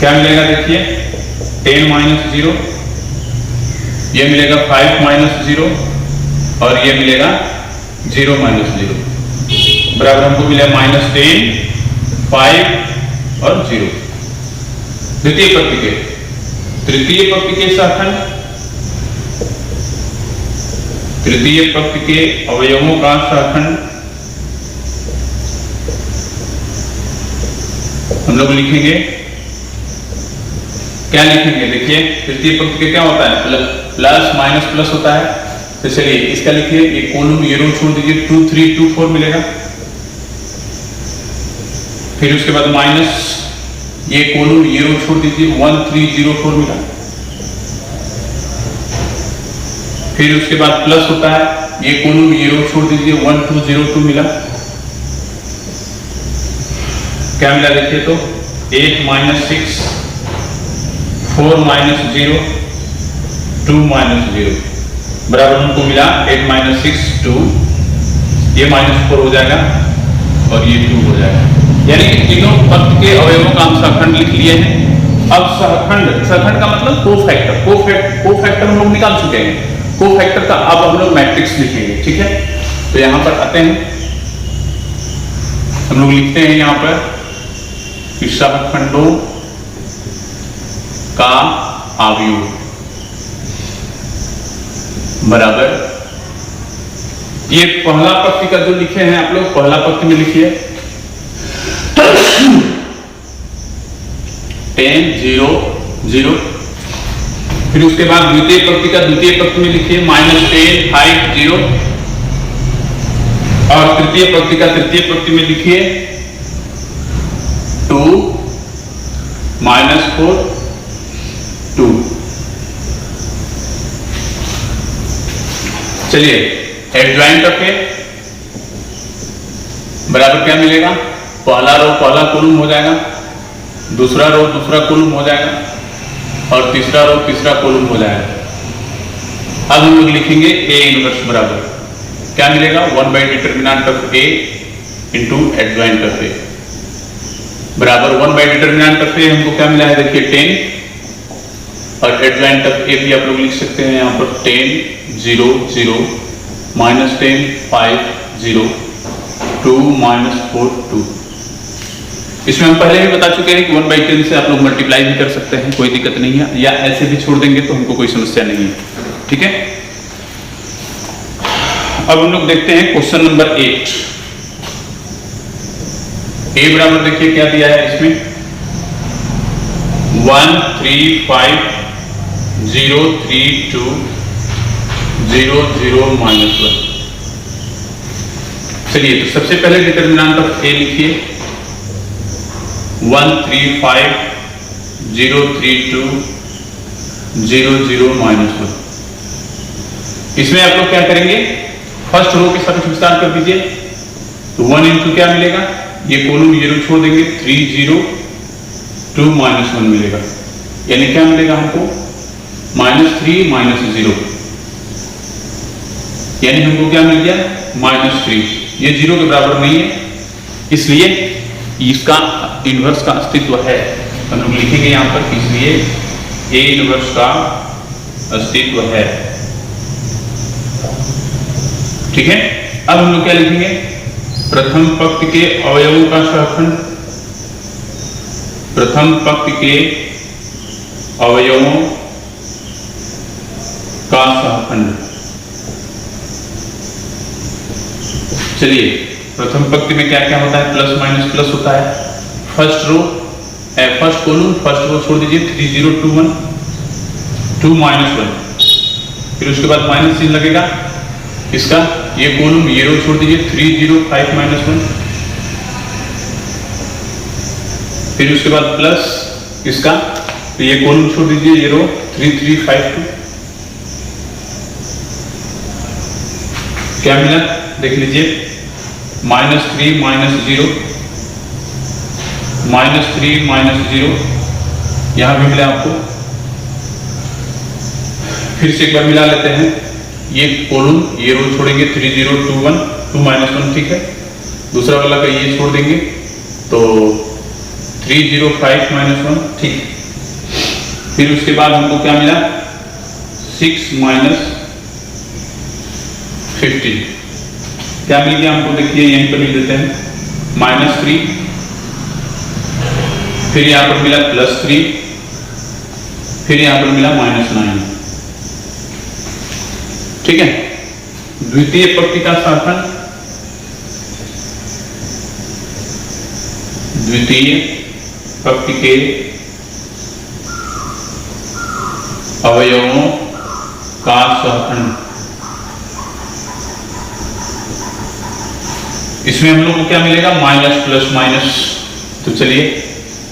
क्या मिलेगा देखिए, 10 माइनस 0, ये मिलेगा 5 माइनस 0 और ये मिलेगा 0 माइनस 0 बराबर हमको मिला -10 5 और 0। द्वितीय पंक्ति के, तृतीय पंक्ति के सहखंड, तृतीय पंक्ति के अवयवों का सहखंड हम लोग लिखेंगे। क्या लिखेंगे देखिए, तृतीय पंक्ति के क्या होता है, प्लस माइनस प्लस होता है, तो चलिए इसका लिखिए, ये कॉलम ये रो छोड़ दीजिए, 2 3 2 4 मिलेगा। फिर उसके बाद माइनस, ये कॉलम ये रो छोड़ दीजिए, 1 3 0 4 मिला। फिर उसके बाद प्लस होता है, ये कॉलम ये रो छोड़ दीजिए, 1 2 0 2 मिला। क्या मिला देखिए, तो 8 माइनस 6 4 माइनस 0 2 माइनस 0 बराबर हमको मिला 8 माइनस 6 2, ये -4 हो जाएगा और ये 2 हो जाएगा। यानी कि तीनों पंक्ति के अवयवों का हम सहखंड लिख लिए हैं। अब सहखंड, सहखंड का मतलब कोफैक्टर, कोफैक्टर हम लोग निकाल चुके हैं। कोफैक्टर का अब हम लोग मैट्रिक्स लिखेंगे। ठीक है, तो यहां पर आते हैं, हम लोग लिखते हैं यहां पर सहखंडों का अवयव बराबर, ये पहला पंक्ति का जो लिखे हैं आप लोग, पहला पंक्ति में लिखिए 10 0 0। फिर उसके बाद द्वितीय पंक्ति का द्वितीय पंक्ति में लिखिए -10 5 0 और तृतीय पंक्ति का तृतीय पंक्ति में लिखिए 2 -4 2। चलिए एडजॉइंट ऑफ ए बराबर क्या मिलेगा, पहला रो पहला कॉलम हो जाएगा, दूसरा रो दूसरा कॉलम हो जाएगा और तीसरा रो तीसरा कॉलम हो जाएगा। अब हम लोग लिखेंगे ए इनवर्स बराबर क्या मिलेगा, one by determinant of A into adjoint of A बराबर 1/डिटर्मिनेंट ऑफ ए हमको क्या मिला है देखिए 10 और एडजॉइंट ऑफ ए भी आप लोग लिख सकते हैं यहाँ पर 10 0 0 -10 5 0 2 -4 2। इसमें हम पहले भी बता चुके हैं कि 1/10 से आप लोग मल्टीप्लाई भी कर सकते हैं, कोई दिक्कत नहीं है, या ऐसे भी छोड़ देंगे तो हमको कोई समस्या नहीं है। ठीक है, अब हम लोग देखते हैं क्वेश्चन नंबर 8। ए बराबर देखिए क्या दिया है इसमें 1 3 5 0 3 2 0 0 -1। चलिए तो सबसे पहले डिटरमिनेंट ऑफ ए लिखिए 1 3 5 0 3 2 0 0 -1। इसमें आप लोग क्या करेंगे, फर्स्ट रो के साथ विस्तार कर दीजिए, तो 1 इंटू क्या मिलेगा, ये कॉलम 0 छोड़ देंगे 3 0 2 -1 मिलेगा, यानी क्या मिलेगा हमको -3 -0, यानी हमको क्या मिल गया -3। ये 0 के बराबर नहीं है, इसलिए इसका इनवर्स का अस्तित्व है, हम लोग लिखेंगे यहां पर, इसलिए ए इनवर्स का अस्तित्व है। ठीक है, अब हम लोग क्या लिखेंगे, प्रथम पंक्ति के अवयवों का सहखंड, प्रथम पंक्ति के अवयवों का सहखंड। चलिए प्रथम पंक्ति में क्या क्या होता है, प्लस माइनस प्लस होता है। First row first column first row छोड़ दीजिए 3 0 2 1 2 -1, फिर उसके बाद माइनस चिन्ह लगेगा इसका, ये कॉलम ये रो छोड़ दीजिए 3 0 5 -1, फिर उसके बाद प्लस इसका, तो ये कॉलम छोड़ दीजिए ये रो 3 3 5 2। क्या मिला देख लीजिए -3 -0 -3 -0, यहां भी मिला आपको। फिर से एक बार मिला लेते हैं, ये कॉलम ये रो छोड़ेंगे 3 0 2 1 2 -1, ठीक है, दूसरा वाला का ये छोड़ देंगे तो 3 0 5 -1, ठीक। फिर उसके बाद हमको क्या मिला 6 -15, क्या मिल गया हमको, देखिए यहीं पर लिख देते हैं -3, फिर यहां पर मिला +3, फिर यहां पर मिला -9। ठीक है, द्वितीय पंक्ति का सहखंड, द्वितीय पंक्ति के अवयवों का सहखंड, इसमें हम लोग को क्या मिलेगा माइनस प्लस माइनस। तो चलिए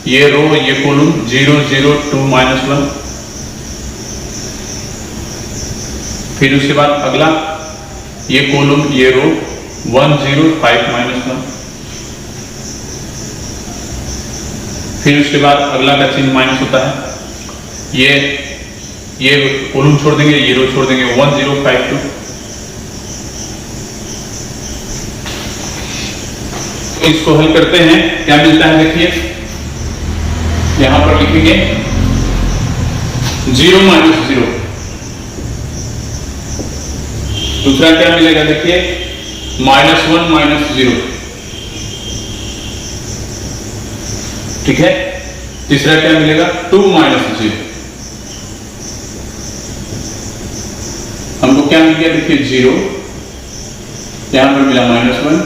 ये रो ये कॉलम 0 0 2 -1, फिर उसके बाद अगला ये कॉलम ये रो 1 0 5 -1, फिर उसके बाद अगला का चिन्ह माइनस होता है, ये कॉलम छोड़ देंगे ये रो छोड़ देंगे 1 0 5 2। इसको हल करते हैं, क्या मिलता है देखिए, यहां पर लिखेंगे 0 -0, दूसरा क्या मिलेगा देखिए -1 -0, ठीक है, तीसरा क्या मिलेगा 2 -0। हमको क्या मिल गया देखिए 0, यहां पर मिला -1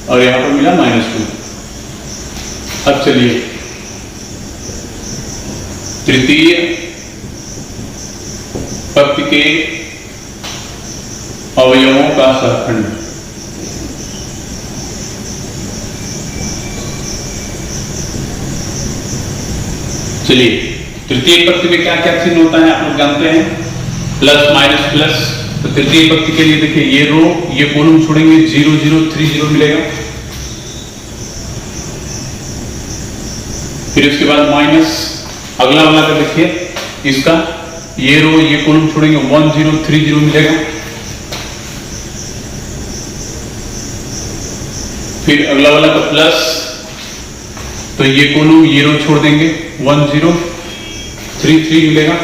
और यहां पर मिला -2। अब चलिए तृतीय पंक्ति के अवयवों का सहखंड, चलिए तृतीय पंक्ति में क्या क्या चिन्ह होता है आप लोग जानते हैं, प्लस माइनस प्लस। तो तृतीय पंक्ति के लिए देखिए ये रो ये कॉलम छोड़ेंगे 0 0 3 0 मिलेगा, फिर उसके बाद माइनस अगला वाला का देखिए इसका ये रो ये कॉलम छोड़ेंगे 1 0 3 0 मिलेगा, फिर अगला वाला का प्लस, तो ये कॉलम ये रो छोड़ देंगे 1 0 3 3 मिलेगा,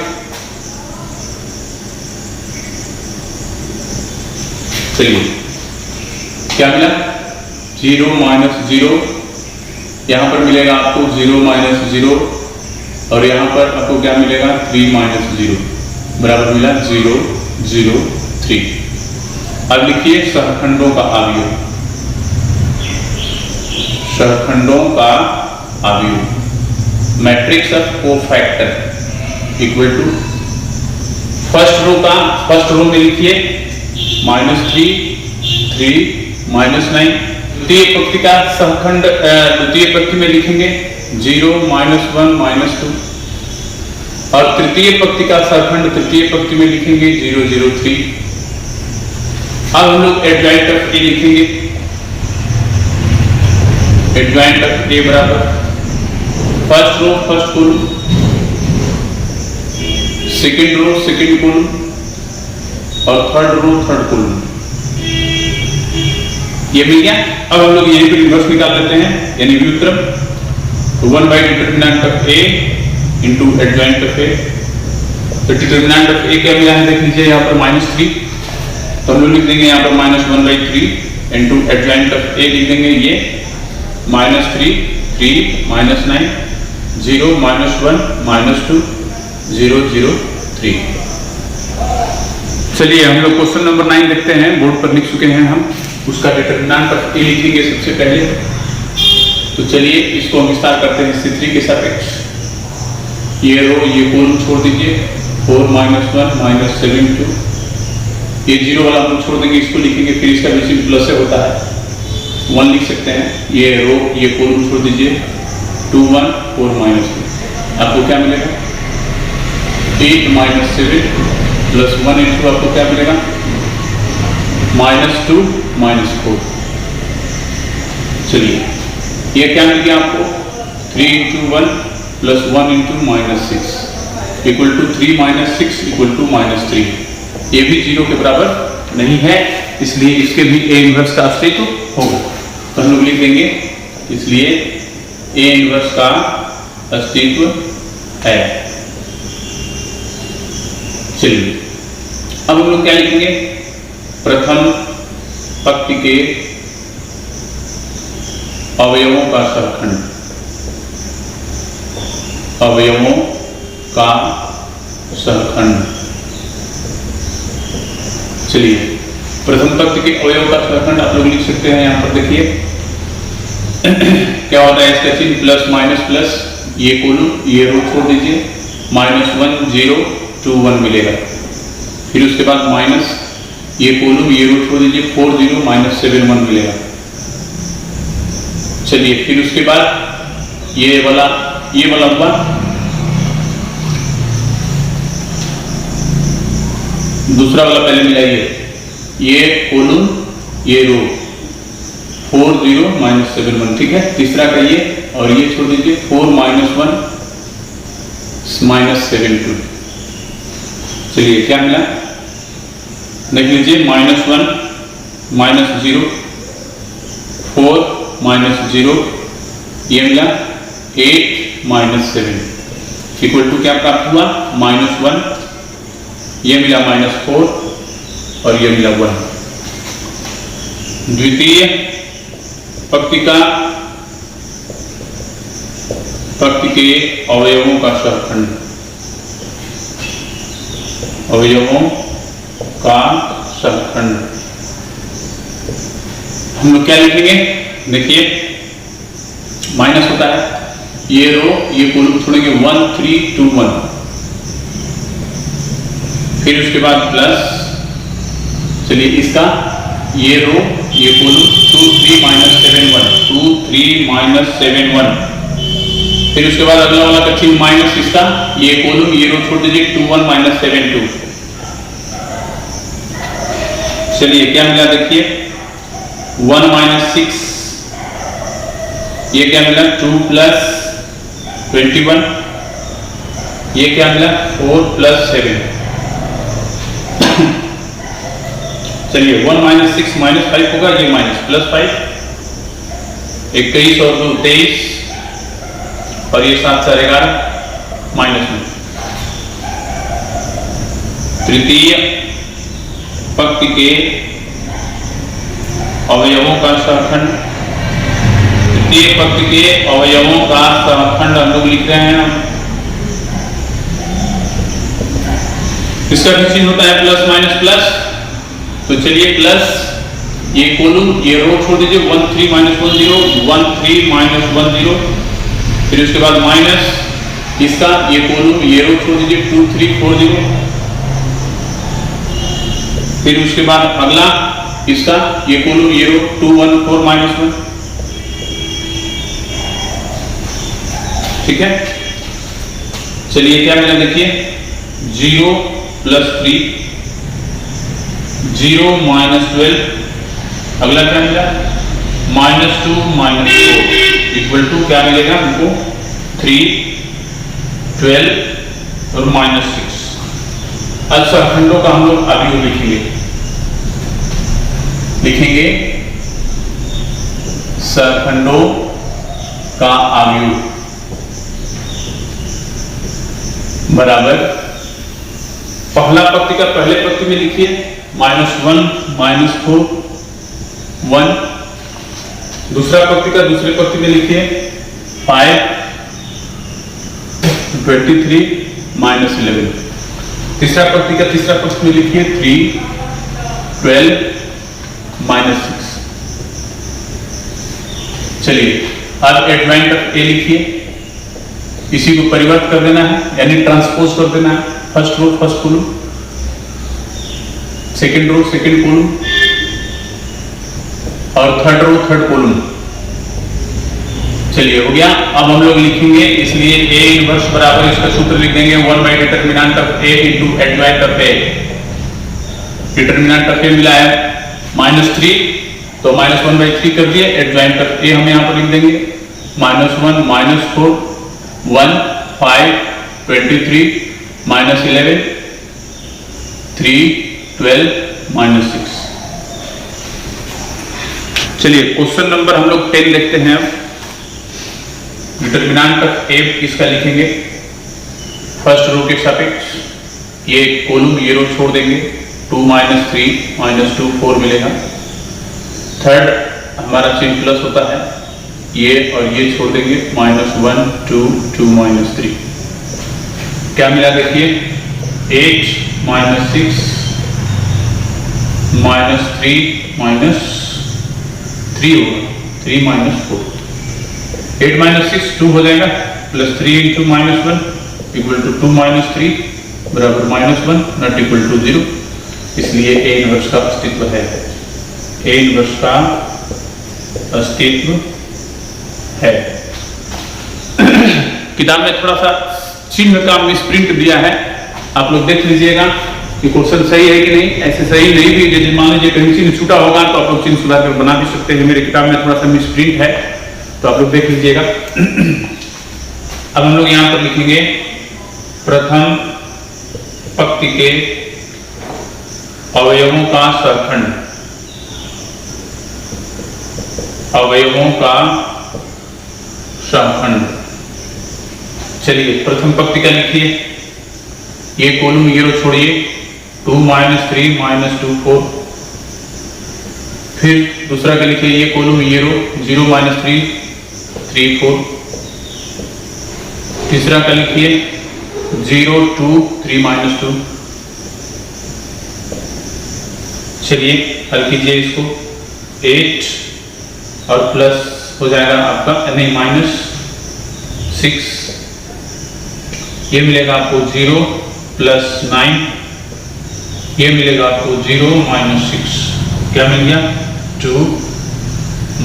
चलिए क्या मिला 0 -0, यहाँ पर मिलेगा आपको 0 माइनस 0 और यहाँ पर आपको क्या मिलेगा 3 माइनस 0 बराबर मिला 0 0 3। अब लिखिए सहखंडों का अवयव, सहखंडों का अवयव matrix of cofactor equal to first row में लिखिए -3 3 -9। द्वितीय पंक्ति का सहखंड द्वितीय पंक्ति में लिखेंगे 0 -1 -2 और तृतीय पंक्ति का सहखंड तृतीय पंक्ति में लिखेंगे 0 0 3। अब हम लोग एडजॉइंट ऑफ ए लिखेंगे, एडजॉइंट ऑफ ए बराबर first row first column, second row second column और थर्ड रो थर्ड कॉलम। ये मिल गया। अब हम लोग यहीं पर इन्वर्स निकाल देते हैं, यानी व्युत्क्रम one by determinant of A into adjoint of A. तो डिटर्मिनेंट ऑफ ए क्या मिला है देख लीजिए यहाँ पर -3, तो हम लोग लिख देंगे यहाँ पर -1/3 इंटू एडजॉइंट ऑफ ए लिख देंगे ये -3 3 -9 0 -1 -2 0 0 3। चलिए हम लोग क्वेश्चन नंबर 9 देखते हैं, बोर्ड पर लिख चुके हैं हम। उसका डिटर्मिनेंट ऑफ ए लिखेंगे सबसे पहले। तो चलिए इसको हम विस्तार करते हैं C3 के सापेक्ष। ये रो ये कॉलम छोड़ दीजिए 4 -1 -7 2। ये 0 वाला हम लोग छोड़ देंगे, इसको लिखेंगे, फिर इसका बीच में प्लस से होता है 1 लिख सकते हैं। ये रो ये कॉलम छोड़ दीजिए 2 1 4 -2। आपको क्या मिलेगा 8 -7 प्लस 1 इंटू आपको क्या मिलेगा -2 -4। चलिए ये क्या मिल गया आपको 3 × 1 plus 1 × -6 equal to 3 -6 equal to -3। ये भी 0 के बराबर नहीं है, इसलिए इसके भी ए इनवर्स का अस्तित्व होगा। तो हम लोग लिख देंगे इसलिए ए इनवर्स का अस्तित्व है। चलिए अब हम लोग क्या लिखेंगे, प्रथम पंक्ति के अवयवों का सहखंड, अवयवों का सहखंड। चलिए प्रथम पंक्ति के अवयव का सहखंड आप लोग लिख सकते हैं। यहाँ पर देखिए क्या होता है इसका चिन्ह प्लस माइनस प्लस, ये कॉलम ये रो छोड़ दीजिए -1 0 2 1 मिलेगा। फिर उसके बाद माइनस ये कॉलम ये रो छोड़ दीजिए 4 0 -7 1 मिलेगा। चलिए फिर उसके बाद ये वाला हुआ, दूसरा वाला पहले मिलाइए, ये कॉलम ये रो 4 0 -7 1, ठीक है। तीसरा कहिए और ये छोड़ दीजिए 4 -1 -7 2। चलिए क्या मिला देख लीजिए -1 -0 4 -0 ये मिला 8 -7 इक्वल टू क्या प्राप्त हुआ -1, ये मिला -4 और ये मिला 1। द्वितीय पंक्ति के अवयवों का सहखंड, अवयवों का सहखंड हम लोग क्या लिखेंगे देखिए, माइनस होता है, ये रो ये कॉलम छोड़ेंगे 1 3 2 1, फिर उसके बाद प्लस, चलिए इसका ये रो ये कॉलम 2 3 -7 1 2 3 -7 1, फिर उसके बाद अगला वाला का चिन्ह माइनस, इसका ये कॉलम ये रो छोड़ दीजिए 2 1 -7 2। चलिए क्या मिला देखिए 1 -6, ये क्या मिला 2 + 21, ये क्या मिला 4 + 7। चलिए 1 - 6 -5 होगा, ये -+5, 21 और 2 23 और ये 7 4 11 -9। तृतीय पंक्ति के अवयवों का सहखंड, तृतीय पंक्ति के अवयवों का समखंड हम लोग लिख रहे हैं। इसका भी चिन्ह होता है प्लस माइनस प्लस। तो चलिए प्लस, ये कॉलम ये रो छोड़ दीजिए 1 3 -1 0 1 3 -1 0। फिर उसके बाद माइनस इसका ये कॉलम ये रो छोड़ दीजिए 2 3 4 0। फिर उसके बाद अगला इसका ये कॉलम ये रो 2 1 4 -1। ठीक है, चलिए क्या मिला देखिए 0 + 3 0 -12। अगला क्या मिला -2 -4 = क्या मिलेगा हमको 3 12 और -6। अब सरखंडों का हम लोग अवयव लिखेंगे सरखंडों का अवयव बराबर पहला पंक्ति का पहले पंक्ति में लिखिए -1 -4 1। दूसरा पंक्ति का दूसरे पंक्ति में लिखिए 5 23 -11। तीसरा पंक्ति का तीसरा पंक्ति में लिखिए 3 12 -6। चलिए अब एडवाइंट ऑफ ए लिखिए, इसी को परिवर्तित कर देना है यानी ट्रांसपोज कर देना है। First row first column, second row second column और थर्ड रो थर्ड कॉलम। चलिए हो गया। अब हम लोग लिखेंगे इसलिए A इनवर्स बराबर इसका सूत्र लिख देंगे 1 determinant of A into adjoint of A। Determinant of A मिला है -3 तो -1/3 कर दिए। एडवाइंट ऑफ A हम यहां पर लिख देंगे -1 -4 1 5 23 -11 3 12 -6। चलिए क्वेश्चन नंबर हम लोग 10 देखते हैं। डिटरमिनेंट ऑफ A इसका लिखेंगे फर्स्ट रो के सापेक्ष, ये कॉलम ये रो छोड़ देंगे 2 -3 -2 4 मिलेगा। थर्ड हमारा चिन्ह प्लस होता है, ये और ये छोड़ देंगे -1 2 2 -3। क्या मिला देखिए 8 -6 -3 -3 होगा 3 -4। 8 -6 2 हो जाएगा +3 × -1 = 2 -3 बराबर -1 नॉट इक्वल टू 0। इसलिए A इनवर्स का अस्तित्व है। A इनवर्स का अस्तित्व है। किताब में थोड़ा सा चिन्ह का मिसप्रिंट दिया है, आप लोग देख लीजिएगा कि क्वेश्चन सही है कि नहीं। ऐसे सही नहीं भी, यदि मान लीजिए कहीं चिन्ह छूटा होगा तो आप लोग चिन्ह सुधार कर बना भी सकते हैं। मेरे किताब में थोड़ा सा मिसप्रिंट है तो आप लोग देख लीजिएगा। अब हम लोग यहां पर लिखेंगे प्रथम पंक्ति के अवयवों का सरखंड। अवयवों का सरखंड। चलिए प्रथम पंक्ति का लिखिए, ये कॉलम ये रो छोड़िए 2 -3 -2 4। फिर दूसरा का लिखिए, ये कॉलम ये रो 0 -3 3 4। तीसरा का लिखिए 0 2 3 -2। चलिए हल कीजिए इसको 8 और प्लस हो जाएगा आपका नहीं -6। ये मिलेगा आपको 0 + 9। ये मिलेगा आपको 0 -6। क्या मिल गया 2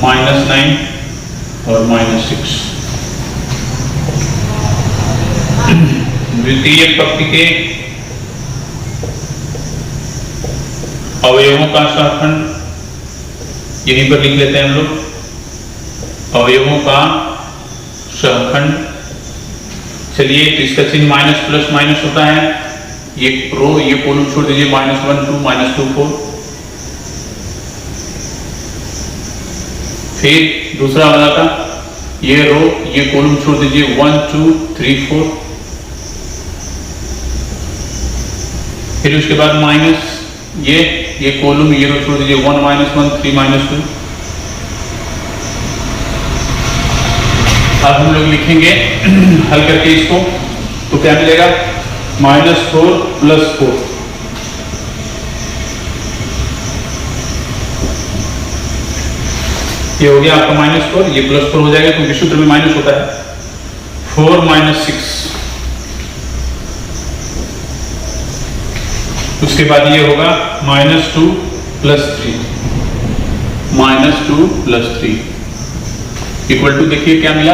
-9 और -6। द्वितीय पंक्ति के अवयवों का सरखंड यहीं पर लिख लेते हैं हम लोग। अवयवों का सरखंड। चलिए तो इसका चिन्ह माइनस प्लस माइनस होता है। ये रो ये कॉलम छोड़ दीजिए -1 2 -2 4। फिर दूसरा वाला का ये रो ये कॉलम छोड़ दीजिए 1 2 3 4। फिर उसके बाद माइनस ये कॉलम ये रो छोड़ दीजिए 1 -1 3 -2। अब हम लोग लिखेंगे हल करके इसको, तो क्या मिलेगा -4 + 4, ये हो गया आपका -4, ये +4 हो जाएगा क्योंकि सूत्र में माइनस होता है। 4 - 6, उसके बाद ये होगा -2 + 3, -2 + 3 इक्वल टू, देखिए क्या मिला,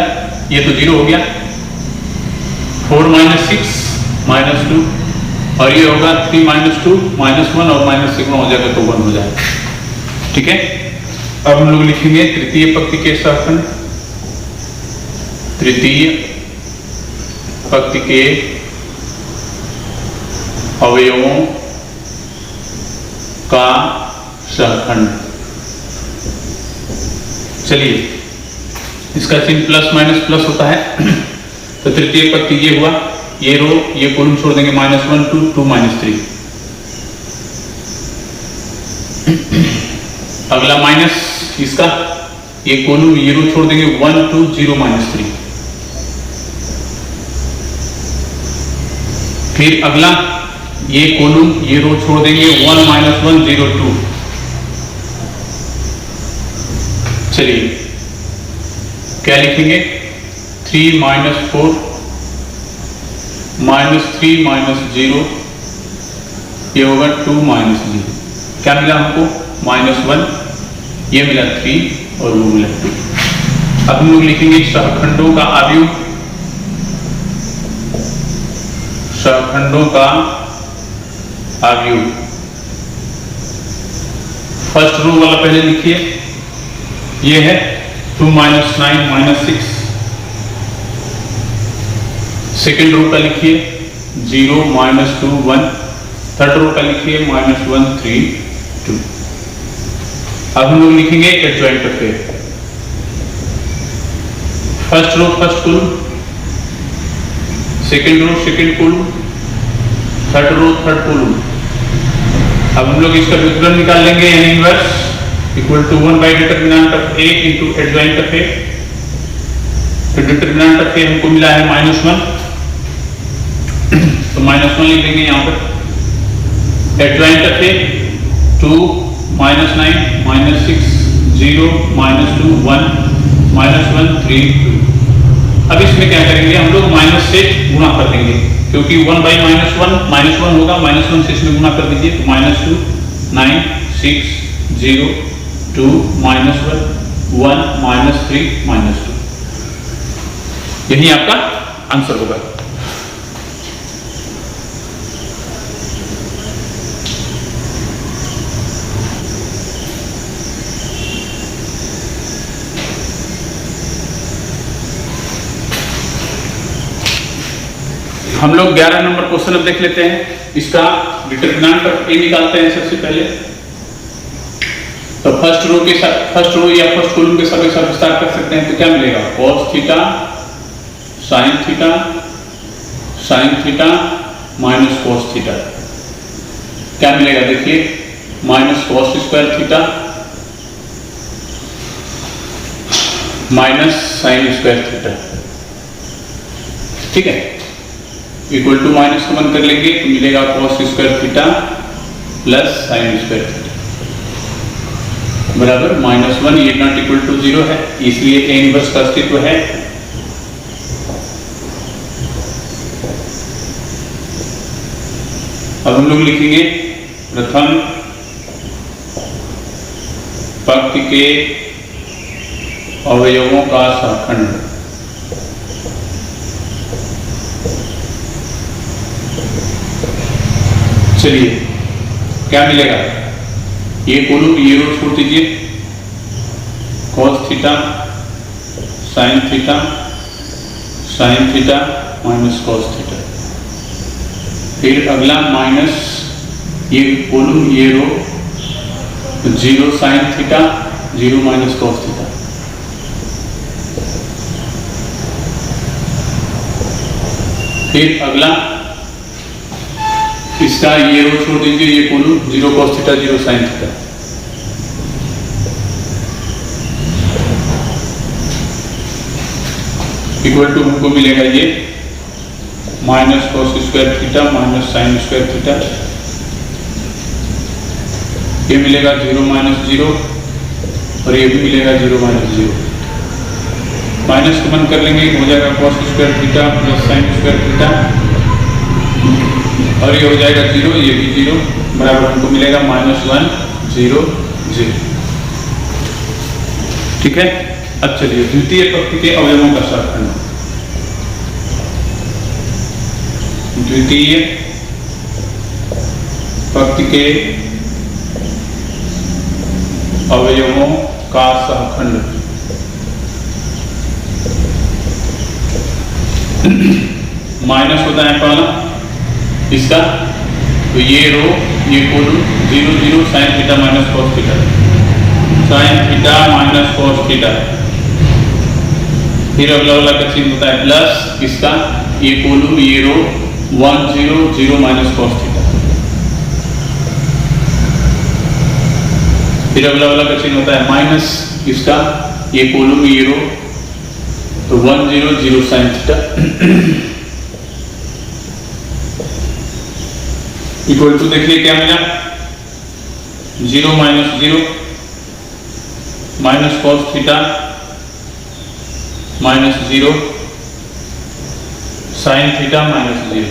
ये तो 0 हो गया। 4 - 6 -2, और ये होगा 3 - 2 -1, और माइनस सिग्मा हो जाएगा तो 1 हो जाएगा। ठीक है, अब हम लोग लिखेंगे तृतीय पंक्ति के सहखंड, तृतीय पंक्ति के अवयवों का सहखंड। चलिए, इसका चिन्ह प्लस माइनस प्लस होता है। तो तृतीय पंक्ति ये हुआ, ये रो ये कॉलम छोड़ देंगे, -1 2 2 -3। अगला माइनस इसका, ये कॉलम ये रो छोड़ देंगे, 1 2 0 -3। फिर अगला ये कॉलम ये रो छोड़ देंगे, 1 -1 0 2। चलिए क्या लिखेंगे, 3 - 4 -3 -0, ये होगा 2 -0। क्या मिला हमको, -1, ये मिला 3 और वो मिला 2। अब हम लोग लिखेंगे सहखंडों का अवयव, सहखंडों का अवयव। फर्स्ट रो वाला पहले लिखिए, ये है 2 - 9 -6। सेकेंड रो का लिखिए 0 -2 1। थर्ड रो का लिखिए -1 3 2। अब हम लोग लिखेंगे adjoint of A. First row first column, second row second column, third row third column. अब हम लोग इसका व्युत्क्रम निकाल लेंगे, यानी inverse, equal to one by determinant of A into adjoint of A। तो डिटर्मिनेंट ऑफ A हमको मिला है -1, तो -1 लिख देंगे यहाँ पर। Adjoint of A 2 -9 -6 0 -2 1 -1 3 2। अब इसमें क्या करेंगे, हम लोग माइनस से गुणा कर देंगे, क्योंकि 1/-1 -1 होगा, -1 से इसमें गुणा कर दीजिए, तो -2 9 6 0 2 -1 1 -3 -2। यही आपका आंसर होगा। हम लोग 11 नंबर क्वेश्चन अब देख लेते हैं। इसका डिटरमिनेंट ऑफ A निकालते हैं सबसे पहले। तो फर्स्ट रो के साथ, फर्स्ट रो या फर्स्ट कॉलम के साथ विस्तार कर सकते हैं, तो क्या मिलेगा, cos theta sin theta minus cos theta. क्या मिलेगा, देखिए -cos square theta minus sin square theta. ठीक है, इक्वल टू माइनस को बंद कर लेंगे तो मिलेगा cos square theta plus sin square theta बराबर -1। ये नॉट इक्वल टू 0 है, इसलिए A इनवर्स का अस्तित्व है। अब हम लोग लिखेंगे प्रथम पंक्ति के अवयवों का सहखंड। चलिए क्या मिलेगा, ये कॉलम ये रो छोड़ दीजिए, cos theta sin theta minus cos theta. फिर अगला माइनस ये कॉलम ये row 0 sin theta 0 minus cos theta. फिर अगला इसका ये रो छोड़ दीजिए, ये column 0 cos theta 0 sin theta. Equal to हमको मिलेगा ये minus cos square theta minus sine square theta, ये मिलेगा 0 माइनस 0 और ये भी मिलेगा 0 माइनस 0। माइनस कॉमन कर लेंगे, हो जाएगा cos square theta plus sign square theta और ये हो जाएगा 0, ये भी 0, बराबर हमको मिलेगा -1 0 0। ठीक है। अब चलिए द्वितीय पक्ष के अवयवों का शतखंड। द्वितीय पक्ष के अवयवों का सहखंड। माइनस होता है पहला इसका, तो ये रो ये column 0 0 sine theta minus cos theta, sine theta minus cos theta. फिर अगला वाला का चिन्ह होता है प्लस इसका, ये कोलम ये रो 1 0 0 माइनस कॉस थीटा। फिर अगला वाला का चिन्ह होता है माइनस इसका, ये कोलम ये रो, तो 1 0 0 साइन थीटा इक्वल टू देखिए क्या मिला 0 minus 0 minus cos theta minus 0 sine theta minus 0।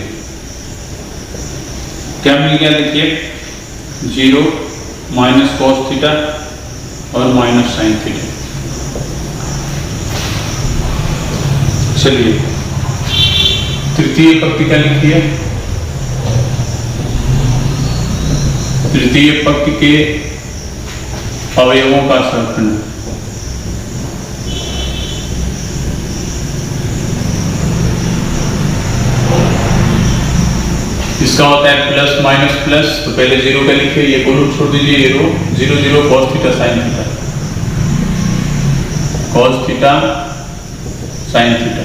क्या मिल गया देखिए 0 माइनस कॉस थीटा और माइनस साइन थीटा। चलिए तृतीय पक्ष क्या लिखी है। तृतीय पक्ष के अवयवों का सहखंड। इसका होता है प्लस माइनस प्लस, तो पहले 0 का लिखिए, ये कोलम छोड़ दीजिए, ये row 0 0 cos theta sine theta, cos theta sine theta.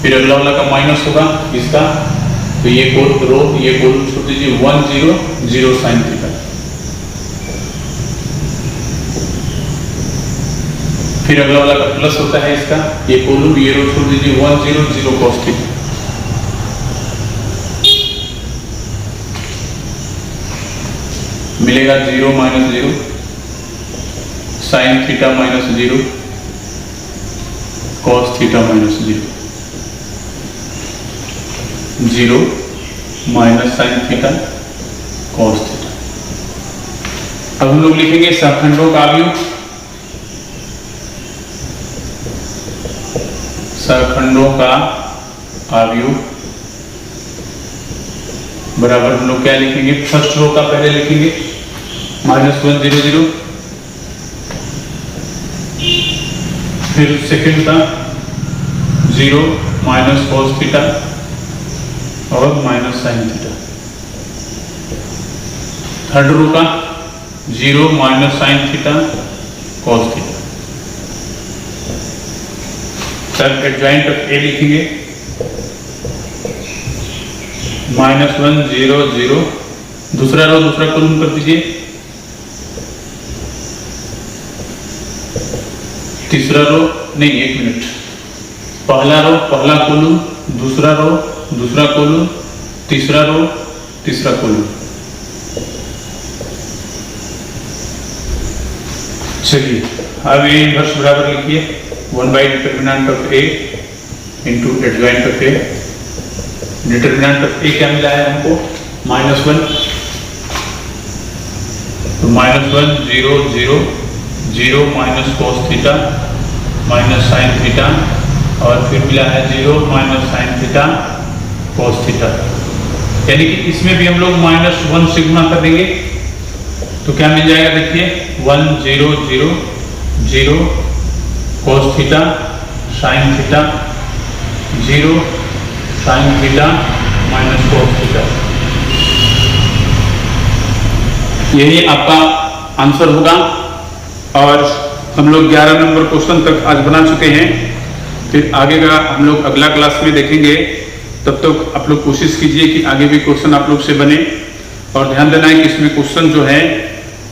फिर अगला वाला का माइनस होगा इसका, तो ये रो ये कोलम छोड़ दीजिए 1 0 0 साइन थीटा। फिर अगला वाला का प्लस होता है इसका, ये कोलम ये रो छोड़ दीजिए 1 0 0 कॉस थीटा। मिलेगा 0 minus 0 sine theta minus 0 cos theta minus 0, 0 minus sine theta cos theta. अब हम लोग लिखेंगे सहखंडों का अवयव। सहखंडों का अवयव बराबर हम लोग क्या लिखेंगे, फर्स्ट रो का पहले लिखेंगे -1 0 0, फिर सेकंड का 0 माइनस कॉस थीटा और minus sine theta. Third row का 0 minus sine theta cos theta. तब एडजॉइंट ऑफ ए लिखेंगे -1 0 0, दूसरा रो दूसरा कॉलम कर दीजिए, तीसरा रो नहीं, एक मिनट, पहला रो पहला कॉलम, दूसरा रो दूसरा कॉलम, तीसरा रो तीसरा कॉलम। चलिए अब ये इन्वर्स बराबर लिखिए one by determinant of A into adjoint of A. Determinant of A क्या मिला है हमको -1, तो -1 0 0 0 minus cos theta minus sine theta और फिर मिला है 0 minus sine theta cos theta. यानी कि इसमें भी हम लोग -1 से गुणा कर देंगे, तो क्या मिल जाएगा देखिए 1 0 0 0 cos theta sine theta 0 sine theta minus cos theta. यही आपका आंसर होगा। और हम लोग 11 नंबर क्वेश्चन तक आज बना चुके हैं। फिर आगे का हम लोग अगला क्लास में देखेंगे। तब तक आप लोग कोशिश कीजिए कि आगे भी क्वेश्चन आप लोग से बने। और ध्यान देना है कि इसमें क्वेश्चन जो है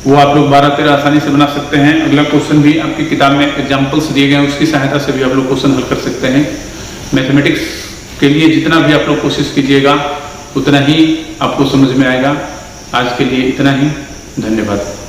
वो आप लोग 12-13 आसानी से बना सकते हैं। अगला क्वेश्चन भी आपकी किताब में एग्जाम्पल्स दिए गए हैं, उसकी सहायता से भी आप लोग क्वेश्चन हल कर सकते हैं। मैथमेटिक्स के लिए जितना भी आप लोग कोशिश कीजिएगा उतना ही आपको समझ में आएगा। आज के लिए इतना ही, धन्यवाद।